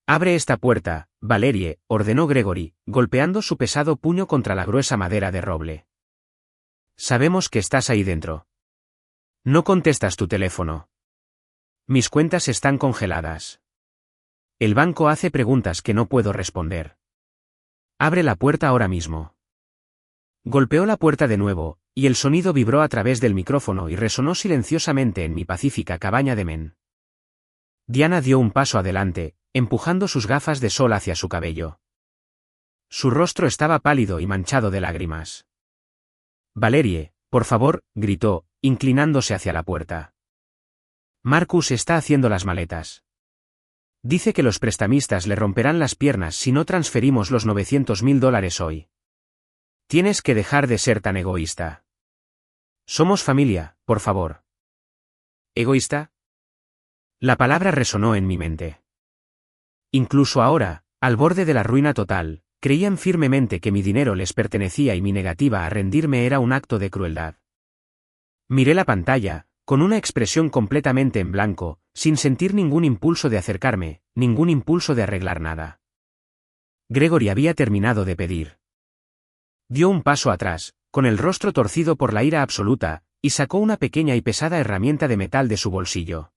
Speaker 1: Abre esta puerta, Valerie, ordenó Gregory, golpeando su pesado puño contra la gruesa madera de roble. Sabemos que estás ahí dentro. No contestas tu teléfono. Mis cuentas están congeladas. El banco hace preguntas que no puedo responder. Abre la puerta ahora mismo. Golpeó la puerta de nuevo, y el sonido vibró a través del micrófono y resonó silenciosamente en mi pacífica cabaña de Men. Diana dio un paso adelante, empujando sus gafas de sol hacia su cabello. Su rostro estaba pálido y manchado de lágrimas. Valerie, por favor, gritó, inclinándose hacia la puerta. Marcus está haciendo las maletas. Dice que los prestamistas le romperán las piernas si no transferimos los $900.000 hoy. Tienes que dejar de ser tan egoísta. Somos familia, por favor. ¿Egoísta? La palabra resonó en mi mente. Incluso ahora, al borde de la ruina total, creían firmemente que mi dinero les pertenecía y mi negativa a rendirme era un acto de crueldad. Miré la pantalla, con una expresión completamente en blanco, sin sentir ningún impulso de acercarme, ningún impulso de arreglar nada. Gregory había terminado de pedir. Dio un paso atrás, con el rostro torcido por la ira absoluta, y sacó una pequeña y pesada herramienta de metal de su bolsillo.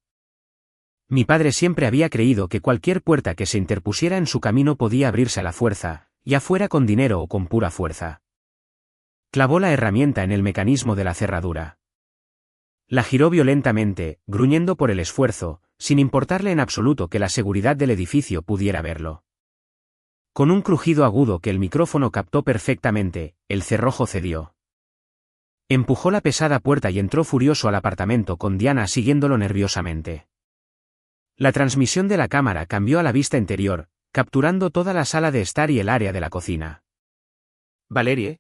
Speaker 1: Mi padre siempre había creído que cualquier puerta que se interpusiera en su camino podía abrirse a la fuerza, ya fuera con dinero o con pura fuerza. Clavó la herramienta en el mecanismo de la cerradura. La giró violentamente, gruñendo por el esfuerzo, sin importarle en absoluto que la seguridad del edificio pudiera verlo. Con un crujido agudo que el micrófono captó perfectamente, el cerrojo cedió. Empujó la pesada puerta y entró furioso al apartamento con Diana siguiéndolo nerviosamente. La transmisión de la cámara cambió a la vista interior, capturando toda la sala de estar y el área de la cocina. «¿Valerie?»,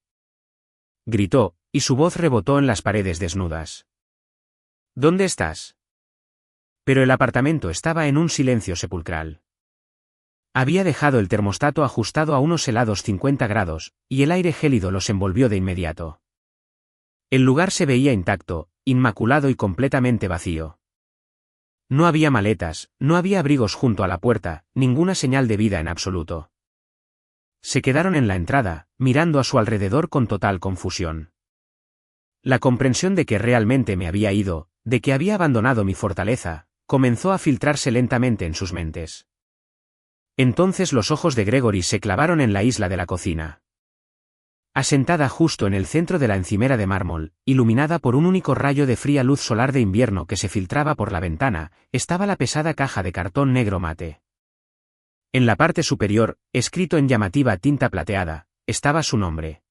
Speaker 1: gritó, y su voz rebotó en las paredes desnudas. «¿Dónde estás?». Pero el apartamento estaba en un silencio sepulcral. Había dejado el termostato ajustado a unos helados 50 grados, y el aire gélido los envolvió de inmediato. El lugar se veía intacto, inmaculado y completamente vacío. No había maletas, no había abrigos junto a la puerta, ninguna señal de vida en absoluto. Se quedaron en la entrada, mirando a su alrededor con total confusión. La comprensión de que realmente me había ido, de que había abandonado mi fortaleza, comenzó a filtrarse lentamente en sus mentes. Entonces los ojos de Gregory se clavaron en la isla de la cocina. Asentada justo en el centro de la encimera de mármol, iluminada por un único rayo de fría luz solar de invierno que se filtraba por la ventana, estaba la pesada caja de cartón negro mate. En la parte superior, escrito en llamativa tinta plateada, estaba su nombre.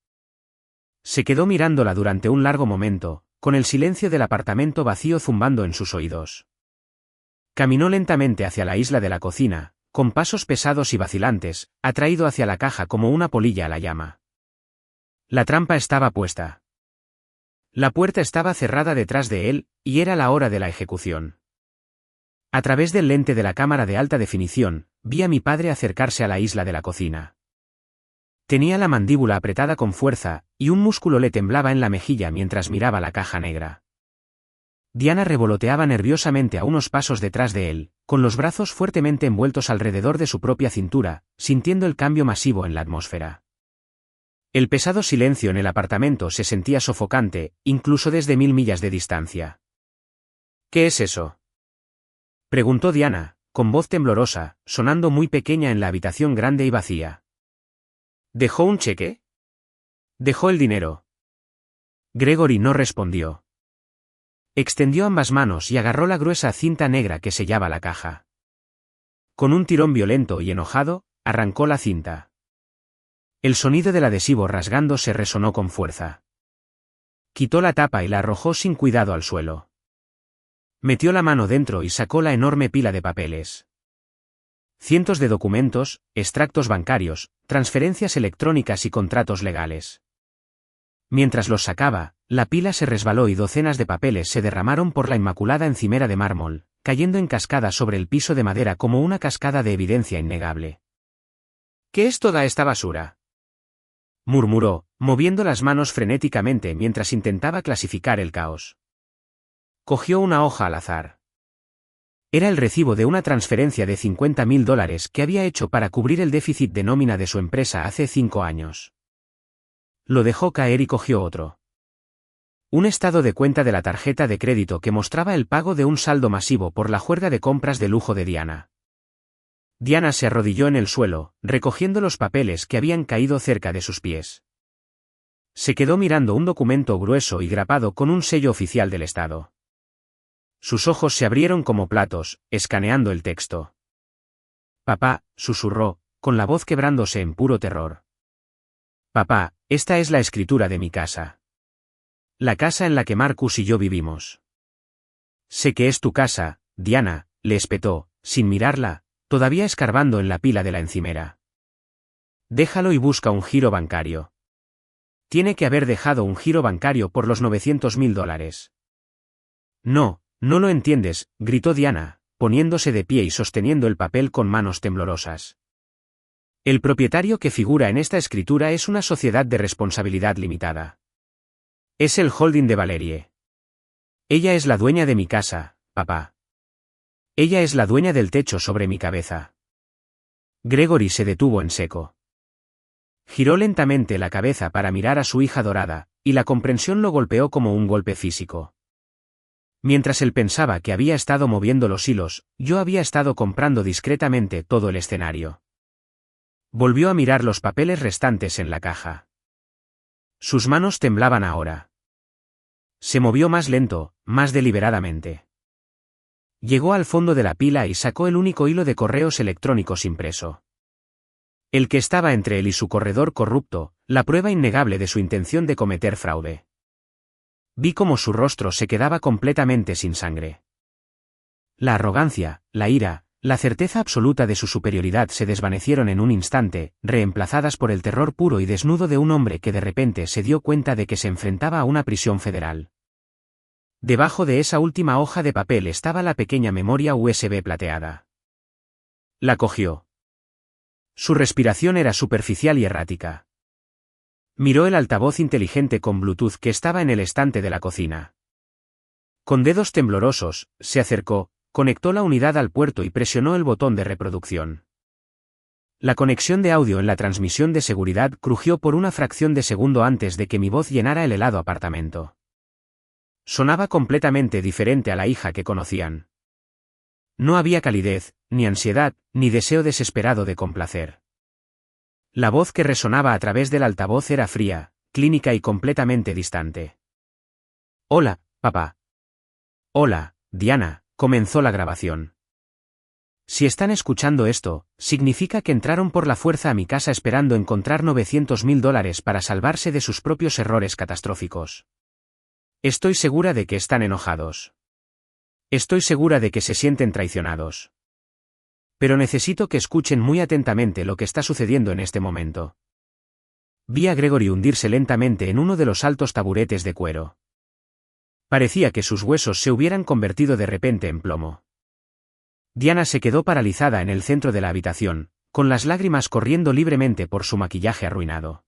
Speaker 1: Se quedó mirándola durante un largo momento, con el silencio del apartamento vacío zumbando en sus oídos. Caminó lentamente hacia la isla de la cocina, con pasos pesados y vacilantes, atraído hacia la caja como una polilla a la llama. La trampa estaba puesta. La puerta estaba cerrada detrás de él, y era la hora de la ejecución. A través del lente de la cámara de alta definición, vi a mi padre acercarse a la isla de la cocina. Tenía la mandíbula apretada con fuerza, y un músculo le temblaba en la mejilla mientras miraba la caja negra. Diana revoloteaba nerviosamente a unos pasos detrás de él, con los brazos fuertemente envueltos alrededor de su propia cintura, sintiendo el cambio masivo en la atmósfera. El pesado silencio en el apartamento se sentía sofocante, incluso desde 1000 millas de distancia. «¿Qué es eso?», preguntó Diana, con voz temblorosa, sonando muy pequeña en la habitación grande y vacía. «¿Dejó un cheque?». «Dejó el dinero». Gregory no respondió. Extendió ambas manos y agarró la gruesa cinta negra que sellaba la caja. Con un tirón violento y enojado, arrancó la cinta. El sonido del adhesivo rasgándose resonó con fuerza. Quitó la tapa y la arrojó sin cuidado al suelo. Metió la mano dentro y sacó la enorme pila de papeles. Cientos de documentos, extractos bancarios, transferencias electrónicas y contratos legales. Mientras los sacaba, la pila se resbaló y docenas de papeles se derramaron por la inmaculada encimera de mármol, cayendo en cascada sobre el piso de madera como una cascada de evidencia innegable. «¿Qué es toda esta basura?», murmuró, moviendo las manos frenéticamente mientras intentaba clasificar el caos. Cogió una hoja al azar. Era el recibo de una transferencia de $50.000 que había hecho para cubrir el déficit de nómina de su empresa hace 5 años. Lo dejó caer y cogió otro. Un estado de cuenta de la tarjeta de crédito que mostraba el pago de un saldo masivo por la juerga de compras de lujo de Diana. Diana se arrodilló en el suelo, recogiendo los papeles que habían caído cerca de sus pies. Se quedó mirando un documento grueso y grapado con un sello oficial del Estado. Sus ojos se abrieron como platos, escaneando el texto. «Papá», susurró, con la voz quebrándose en puro terror. «Papá, esta es la escritura de mi casa. La casa en la que Marcus y yo vivimos». «Sé que es tu casa, Diana», le espetó, sin mirarla, todavía escarbando en la pila de la encimera. «Déjalo y busca un giro bancario». Tiene que haber dejado un giro bancario por los $900.000. «No, no lo entiendes», gritó Diana, poniéndose de pie y sosteniendo el papel con manos temblorosas. «El propietario que figura en esta escritura es una sociedad de responsabilidad limitada. Es el holding de Valerie. Ella es la dueña de mi casa, papá. Ella es la dueña del techo sobre mi cabeza». Gregory se detuvo en seco. Giró lentamente la cabeza para mirar a su hija dorada, y la comprensión lo golpeó como un golpe físico. Mientras él pensaba que había estado moviendo los hilos, yo había estado comprando discretamente todo el escenario. Volvió a mirar los papeles restantes en la caja. Sus manos temblaban ahora. Se movió más lento, más deliberadamente. Llegó al fondo de la pila y sacó el único hilo de correos electrónicos impreso. El que estaba entre él y su corredor corrupto, la prueba innegable de su intención de cometer fraude. Vi cómo su rostro se quedaba completamente sin sangre. La arrogancia, la ira, la certeza absoluta de su superioridad se desvanecieron en un instante, reemplazadas por el terror puro y desnudo de un hombre que de repente se dio cuenta de que se enfrentaba a una prisión federal. Debajo de esa última hoja de papel estaba la pequeña memoria USB plateada. La cogió. Su respiración era superficial y errática. Miró el altavoz inteligente con Bluetooth que estaba en el estante de la cocina. Con dedos temblorosos, se acercó, conectó la unidad al puerto y presionó el botón de reproducción. La conexión de audio en la transmisión de seguridad crujió por una fracción de segundo antes de que mi voz llenara el helado apartamento. Sonaba completamente diferente a la hija que conocían. No había calidez, ni ansiedad, ni deseo desesperado de complacer. La voz que resonaba a través del altavoz era fría, clínica y completamente distante. «Hola, papá». «Hola, Diana», comenzó la grabación. «Si están escuchando esto, significa que entraron por la fuerza a mi casa esperando encontrar $900.000 para salvarse de sus propios errores catastróficos. Estoy segura de que están enojados. Estoy segura de que se sienten traicionados. Pero necesito que escuchen muy atentamente lo que está sucediendo en este momento». Vi a Gregory hundirse lentamente en uno de los altos taburetes de cuero. Parecía que sus huesos se hubieran convertido de repente en plomo. Diana se quedó paralizada en el centro de la habitación, con las lágrimas corriendo libremente por su maquillaje arruinado.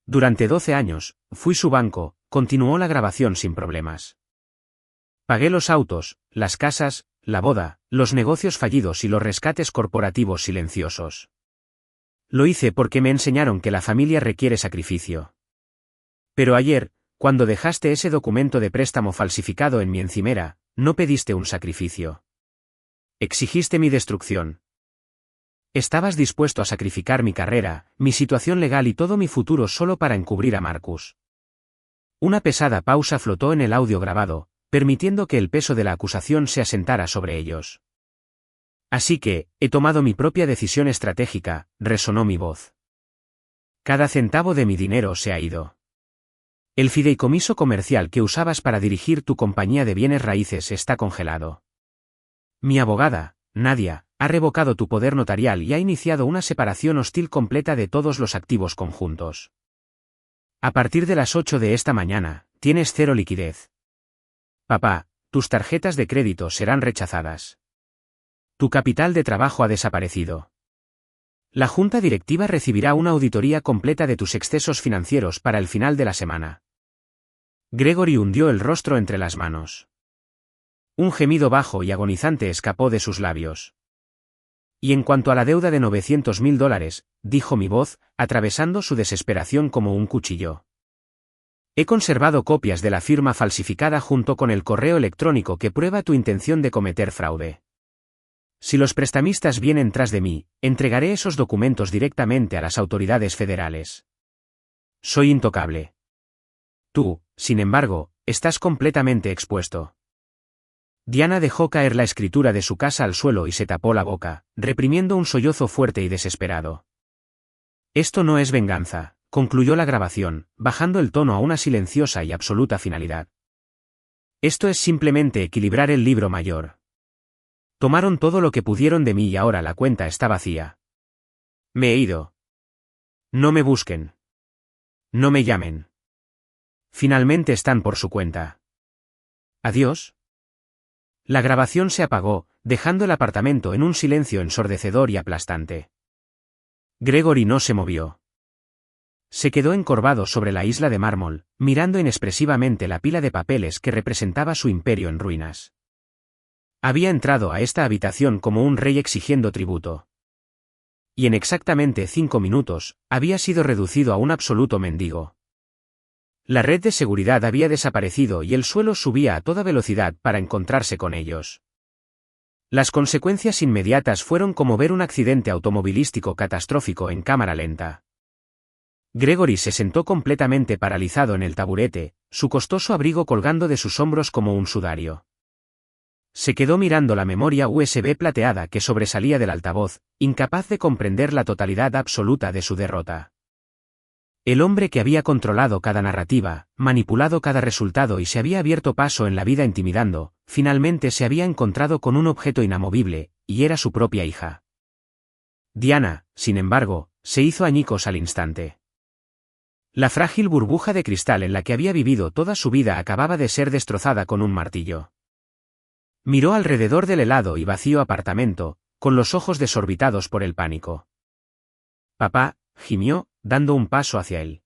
Speaker 1: «Durante 12 años, fui su banco», continuó la grabación sin problemas. «Pagué los autos, las casas, la boda, los negocios fallidos y los rescates corporativos silenciosos. Lo hice porque me enseñaron que la familia requiere sacrificio. Pero ayer, cuando dejaste ese documento de préstamo falsificado en mi encimera, no pediste un sacrificio. Exigiste mi destrucción. Estabas dispuesto a sacrificar mi carrera, mi situación legal y todo mi futuro solo para encubrir a Marcus». Una pesada pausa flotó en el audio grabado, permitiendo que el peso de la acusación se asentara sobre ellos. «Así que, he tomado mi propia decisión estratégica», resonó mi voz. «Cada centavo de mi dinero se ha ido. El fideicomiso comercial que usabas para dirigir tu compañía de bienes raíces está congelado. Mi abogada, Nadia, ha revocado tu poder notarial y ha iniciado una separación hostil completa de todos los activos conjuntos. A partir de las 8 de esta mañana, tienes 0 liquidez. Papá, tus tarjetas de crédito serán rechazadas. Tu capital de trabajo ha desaparecido. La junta directiva recibirá una auditoría completa de tus excesos financieros para el final de la semana». Gregory hundió el rostro entre las manos. Un gemido bajo y agonizante escapó de sus labios. Y en cuanto a la deuda de $900.000, dijo mi voz, atravesando su desesperación como un cuchillo. He conservado copias de la firma falsificada junto con el correo electrónico que prueba tu intención de cometer fraude. Si los prestamistas vienen tras de mí, entregaré esos documentos directamente a las autoridades federales. Soy intocable. Tú, sin embargo, estás completamente expuesto. Diana dejó caer la escritura de su casa al suelo y se tapó la boca, reprimiendo un sollozo fuerte y desesperado. Esto no es venganza, concluyó la grabación, bajando el tono a una silenciosa y absoluta finalidad. Esto es simplemente equilibrar el libro mayor. Tomaron todo lo que pudieron de mí y ahora la cuenta está vacía. Me he ido. No me busquen. No me llamen. Finalmente están por su cuenta. Adiós. La grabación se apagó, dejando el apartamento en un silencio ensordecedor y aplastante. Gregory no se movió. Se quedó encorvado sobre la isla de mármol, mirando inexpresivamente la pila de papeles que representaba su imperio en ruinas. Había entrado a esta habitación como un rey exigiendo tributo. Y en exactamente 5 minutos, había sido reducido a un absoluto mendigo. La red de seguridad había desaparecido y el suelo subía a toda velocidad para encontrarse con ellos. Las consecuencias inmediatas fueron como ver un accidente automovilístico catastrófico en cámara lenta. Gregory se sentó completamente paralizado en el taburete, su costoso abrigo colgando de sus hombros como un sudario. Se quedó mirando la memoria USB plateada que sobresalía del altavoz, incapaz de comprender la totalidad absoluta de su derrota. El hombre que había controlado cada narrativa, manipulado cada resultado y se había abierto paso en la vida intimidando, finalmente se había encontrado con un objeto inamovible, y era su propia hija. Diana, sin embargo, se hizo añicos al instante. La frágil burbuja de cristal en la que había vivido toda su vida acababa de ser destrozada con un martillo. Miró alrededor del helado y vacío apartamento, con los ojos desorbitados por el pánico. Papá, gimió, dando un paso hacia él.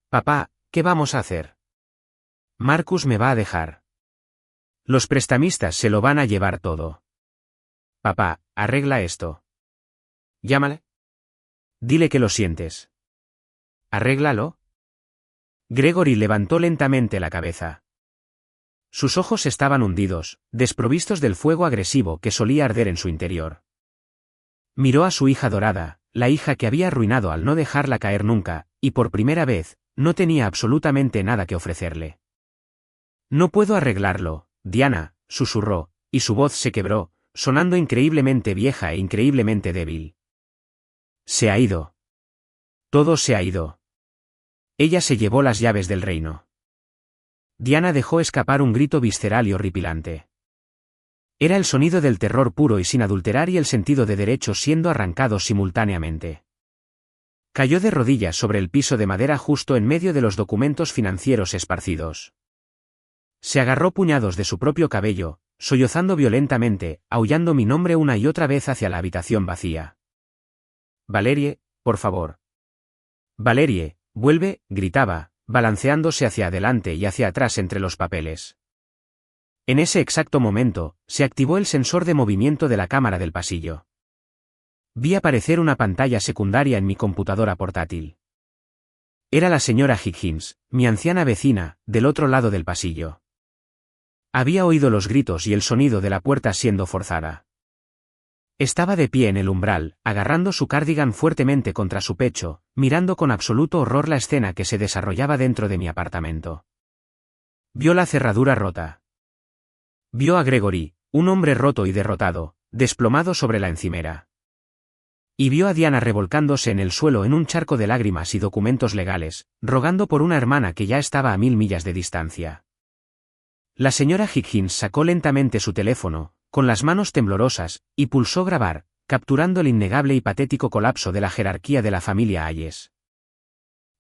Speaker 1: Papá, ¿qué vamos a hacer? Marcus me va a dejar. Los prestamistas se lo van a llevar todo. Papá, arregla esto. Llámale. Dile que lo sientes. Arréglalo. Gregory levantó lentamente la cabeza. Sus ojos estaban hundidos, desprovistos del fuego agresivo que solía arder en su interior. Miró a su hija dorada, la hija que había arruinado al no dejarla caer nunca, y por primera vez, no tenía absolutamente nada que ofrecerle. No puedo arreglarlo, Diana, susurró, y su voz se quebró, sonando increíblemente vieja e increíblemente débil. Se ha ido. Todo se ha ido. Ella se llevó las llaves del reino. Diana dejó escapar un grito visceral y horripilante. Era el sonido del terror puro y sin adulterar y el sentido de derecho siendo arrancados simultáneamente. Cayó de rodillas sobre el piso de madera justo en medio de los documentos financieros esparcidos. Se agarró puñados de su propio cabello, sollozando violentamente, aullando mi nombre una y otra vez hacia la habitación vacía. Valerie, por favor. Valerie, vuelve, gritaba, balanceándose hacia adelante y hacia atrás entre los papeles. En ese exacto momento, se activó el sensor de movimiento de la cámara del pasillo. Vi aparecer una pantalla secundaria en mi computadora portátil. Era la señora Higgins, mi anciana vecina, del otro lado del pasillo. Había oído los gritos y el sonido de la puerta siendo forzada. Estaba de pie en el umbral, agarrando su cardigan fuertemente contra su pecho, mirando con absoluto horror la escena que se desarrollaba dentro de mi apartamento. Vio la cerradura rota. Vio a Gregory, un hombre roto y derrotado, desplomado sobre la encimera. Y vio a Diana revolcándose en el suelo en un charco de lágrimas y documentos legales, rogando por una hermana que ya estaba a 1000 millas de distancia. La señora Higgins sacó lentamente su teléfono, con las manos temblorosas, y pulsó grabar, capturando el innegable y patético colapso de la jerarquía de la familia Hayes.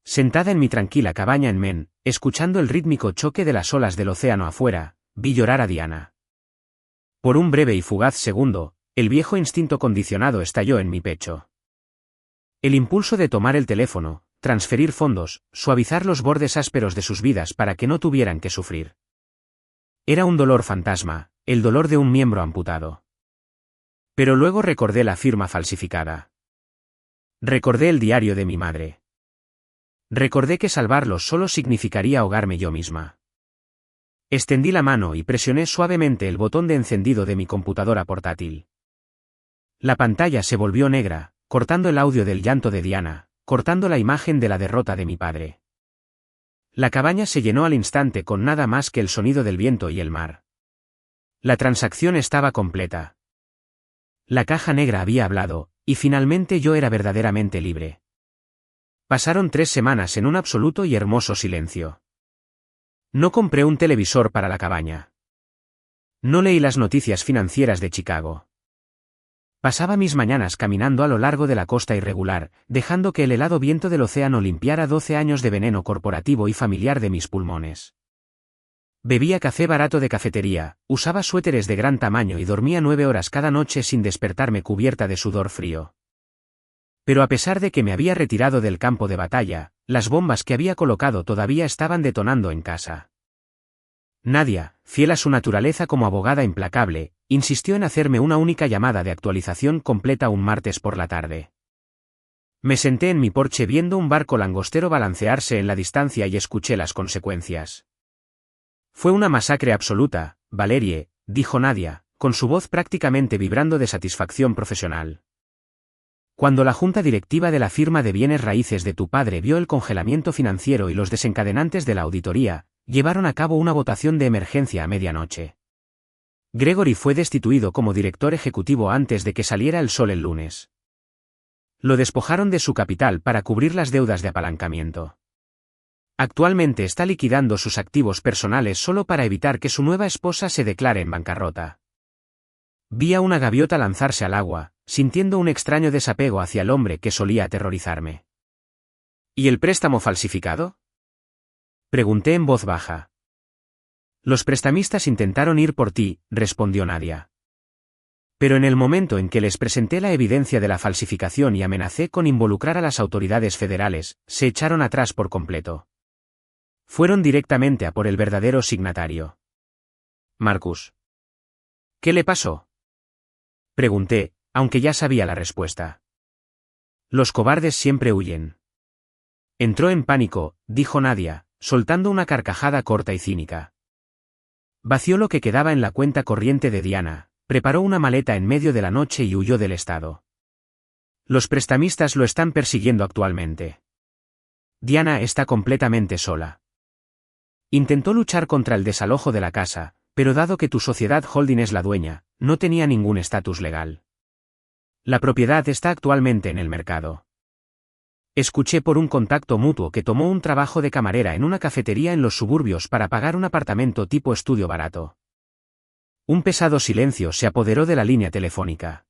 Speaker 1: Sentada en mi tranquila cabaña en Maine, escuchando el rítmico choque de las olas del océano afuera, vi llorar a Diana. Por un breve y fugaz segundo, el viejo instinto condicionado estalló en mi pecho. El impulso de tomar el teléfono, transferir fondos, suavizar los bordes ásperos de sus vidas para que no tuvieran que sufrir. Era un dolor fantasma, el dolor de un miembro amputado. Pero luego recordé la firma falsificada. Recordé el diario de mi madre. Recordé que salvarlos solo significaría ahogarme yo misma. Extendí la mano y presioné suavemente el botón de encendido de mi computadora portátil. La pantalla se volvió negra, cortando el audio del llanto de Diana, cortando la imagen de la derrota de mi padre. La cabaña se llenó al instante con nada más que el sonido del viento y el mar. La transacción estaba completa. La caja negra había hablado, y finalmente yo era verdaderamente libre. Pasaron 3 semanas en un absoluto y hermoso silencio. No compré un televisor para la cabaña. No leí las noticias financieras de Chicago. Pasaba mis mañanas caminando a lo largo de la costa irregular, dejando que el helado viento del océano limpiara 12 años de veneno corporativo y familiar de mis pulmones. Bebía café barato de cafetería, usaba suéteres de gran tamaño y dormía 9 horas cada noche sin despertarme cubierta de sudor frío. Pero a pesar de que me había retirado del campo de batalla, las bombas que había colocado todavía estaban detonando en casa. Nadia, fiel a su naturaleza como abogada implacable, insistió en hacerme una única llamada de actualización completa un martes por la tarde. Me senté en mi porche viendo un barco langostero balancearse en la distancia y escuché las consecuencias. Fue una masacre absoluta, Valerie, dijo Nadia, con su voz prácticamente vibrando de satisfacción profesional. Cuando la junta directiva de la firma de bienes raíces de tu padre vio el congelamiento financiero y los desencadenantes de la auditoría, llevaron a cabo una votación de emergencia a medianoche. Gregory fue destituido como director ejecutivo antes de que saliera el sol el lunes. Lo despojaron de su capital para cubrir las deudas de apalancamiento. Actualmente está liquidando sus activos personales solo para evitar que su nueva esposa se declare en bancarrota. Vi a una gaviota lanzarse al agua, sintiendo un extraño desapego hacia el hombre que solía aterrorizarme. ¿Y el préstamo falsificado? Pregunté en voz baja. Los prestamistas intentaron ir por ti, respondió Nadia. Pero en el momento en que les presenté la evidencia de la falsificación y amenacé con involucrar a las autoridades federales, se echaron atrás por completo. Fueron directamente a por el verdadero signatario. Marcus. ¿Qué le pasó? Pregunté, aunque ya sabía la respuesta. Los cobardes siempre huyen. Entró en pánico, dijo Nadia, soltando una carcajada corta y cínica. Vació lo que quedaba en la cuenta corriente de Diana, preparó una maleta en medio de la noche y huyó del estado. Los prestamistas lo están persiguiendo actualmente. Diana está completamente sola. Intentó luchar contra el desalojo de la casa, pero dado que tu sociedad holding es la dueña, no tenía ningún estatus legal. La propiedad está actualmente en el mercado. Escuché por un contacto mutuo que tomó un trabajo de camarera en una cafetería en los suburbios para pagar un apartamento tipo estudio barato. Un pesado silencio se apoderó de la línea telefónica.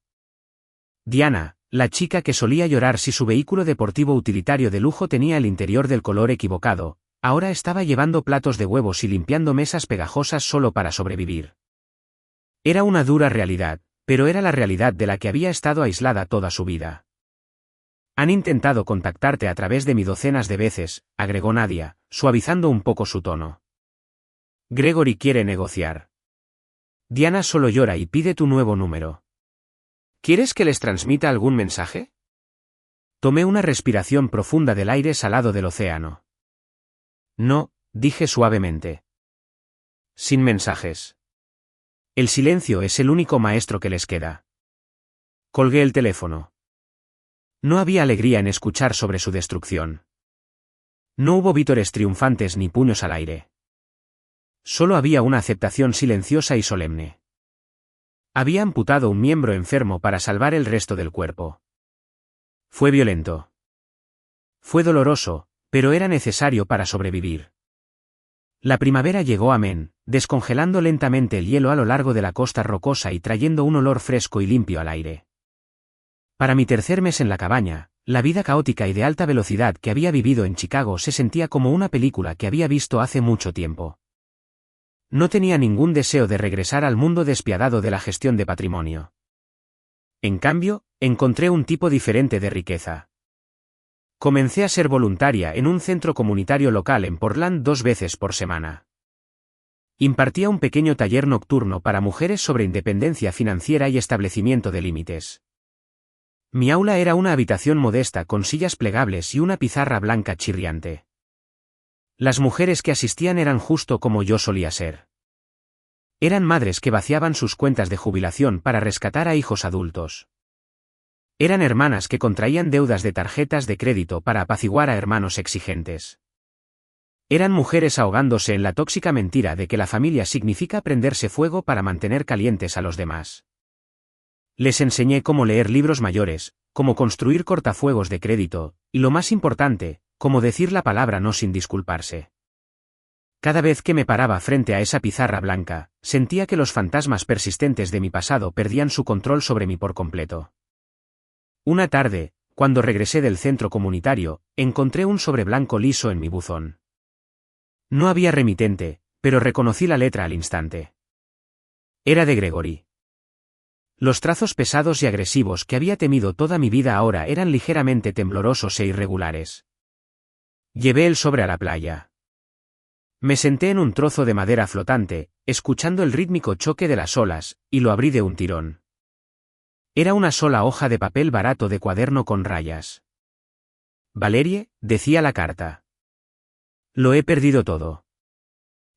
Speaker 1: Diana, la chica que solía llorar si su vehículo deportivo utilitario de lujo tenía el interior del color equivocado, ahora estaba llevando platos de huevos y limpiando mesas pegajosas solo para sobrevivir. Era una dura realidad, pero era la realidad de la que había estado aislada toda su vida. Han intentado contactarte a través de mí docenas de veces, agregó Nadia, suavizando un poco su tono. Gregory quiere negociar. Diana solo llora y pide tu nuevo número. ¿Quieres que les transmita algún mensaje? Tomé una respiración profunda del aire salado del océano. No, dije suavemente. Sin mensajes. El silencio es el único maestro que les queda. Colgué el teléfono. No había alegría en escuchar sobre su destrucción. No hubo vítores triunfantes ni puños al aire. Solo había una aceptación silenciosa y solemne. Había amputado un miembro enfermo para salvar el resto del cuerpo. Fue violento. Fue doloroso, pero era necesario para sobrevivir. La primavera llegó a Men, descongelando lentamente el hielo a lo largo de la costa rocosa y trayendo un olor fresco y limpio al aire. Para mi tercer mes en la cabaña, la vida caótica y de alta velocidad que había vivido en Chicago se sentía como una película que había visto hace mucho tiempo. No tenía ningún deseo de regresar al mundo despiadado de la gestión de patrimonio. En cambio, encontré un tipo diferente de riqueza. Comencé a ser voluntaria en un centro comunitario local en Portland 2 veces por semana. Impartía un pequeño taller nocturno para mujeres sobre independencia financiera y establecimiento de límites. Mi aula era una habitación modesta con sillas plegables y una pizarra blanca chirriante. Las mujeres que asistían eran justo como yo solía ser. Eran madres que vaciaban sus cuentas de jubilación para rescatar a hijos adultos. Eran hermanas que contraían deudas de tarjetas de crédito para apaciguar a hermanos exigentes. Eran mujeres ahogándose en la tóxica mentira de que la familia significa prenderse fuego para mantener calientes a los demás. Les enseñé cómo leer libros mayores, cómo construir cortafuegos de crédito, y lo más importante, cómo decir la palabra no sin disculparse. Cada vez que me paraba frente a esa pizarra blanca, sentía que los fantasmas persistentes de mi pasado perdían su control sobre mí por completo. Una tarde, cuando regresé del centro comunitario, encontré un sobre blanco liso en mi buzón. No había remitente, pero reconocí la letra al instante. Era de Gregory. Los trazos pesados y agresivos que había temido toda mi vida ahora eran ligeramente temblorosos e irregulares. Llevé el sobre a la playa. Me senté en un trozo de madera flotante, escuchando el rítmico choque de las olas, y lo abrí de un tirón. Era una sola hoja de papel barato de cuaderno con rayas. Valerie, decía la carta. Lo he perdido todo.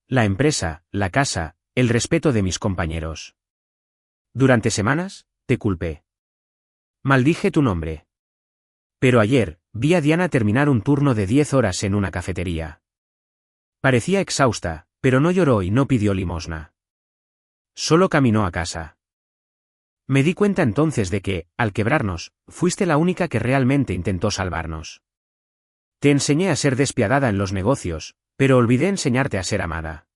Speaker 1: La empresa, la casa, el respeto de mis compañeros. Durante semanas, te culpé. Maldije tu nombre. Pero ayer, vi a Diana terminar un turno de 10 horas en una cafetería. Parecía exhausta, pero no lloró y no pidió limosna. Solo caminó a casa. Me di cuenta entonces de que, al quebrarnos, fuiste la única que realmente intentó salvarnos. Te enseñé a ser despiadada en los negocios, pero olvidé enseñarte a ser amada.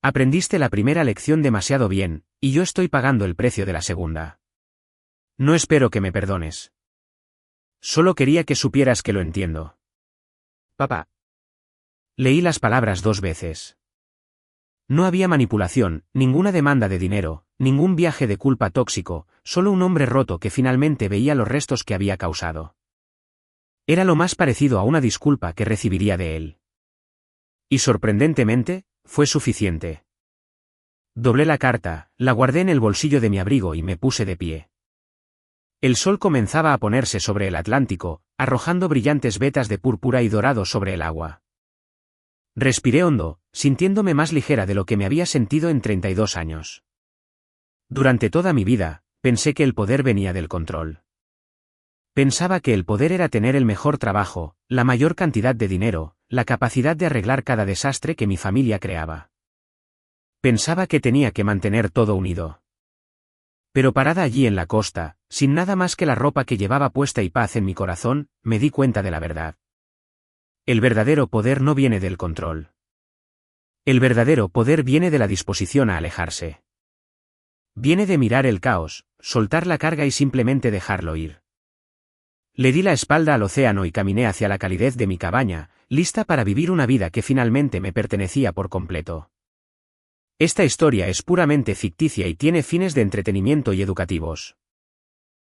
Speaker 1: Aprendiste la primera lección demasiado bien, y yo estoy pagando el precio de la segunda. No espero que me perdones. Solo quería que supieras que lo entiendo. Papá. Leí las palabras 2 veces. No había manipulación, ninguna demanda de dinero, ningún viaje de culpa tóxico, solo un hombre roto que finalmente veía los restos que había causado. Era lo más parecido a una disculpa que recibiría de él. Y sorprendentemente, fue suficiente. Doblé la carta, la guardé en el bolsillo de mi abrigo y me puse de pie. El sol comenzaba a ponerse sobre el Atlántico, arrojando brillantes vetas de púrpura y dorado sobre el agua. Respiré hondo, sintiéndome más ligera de lo que me había sentido en 32 años. Durante toda mi vida, pensé que el poder venía del control. Pensaba que el poder era tener el mejor trabajo, la mayor cantidad de dinero, la capacidad de arreglar cada desastre que mi familia creaba. Pensaba que tenía que mantener todo unido. Pero parada allí en la costa, sin nada más que la ropa que llevaba puesta y paz en mi corazón, me di cuenta de la verdad. El verdadero poder no viene del control. El verdadero poder viene de la disposición a alejarse. Viene de mirar el caos, soltar la carga y simplemente dejarlo ir. Le di la espalda al océano y caminé hacia la calidez de mi cabaña, lista para vivir una vida que finalmente me pertenecía por completo. Esta historia es puramente ficticia y tiene fines de entretenimiento y educativos.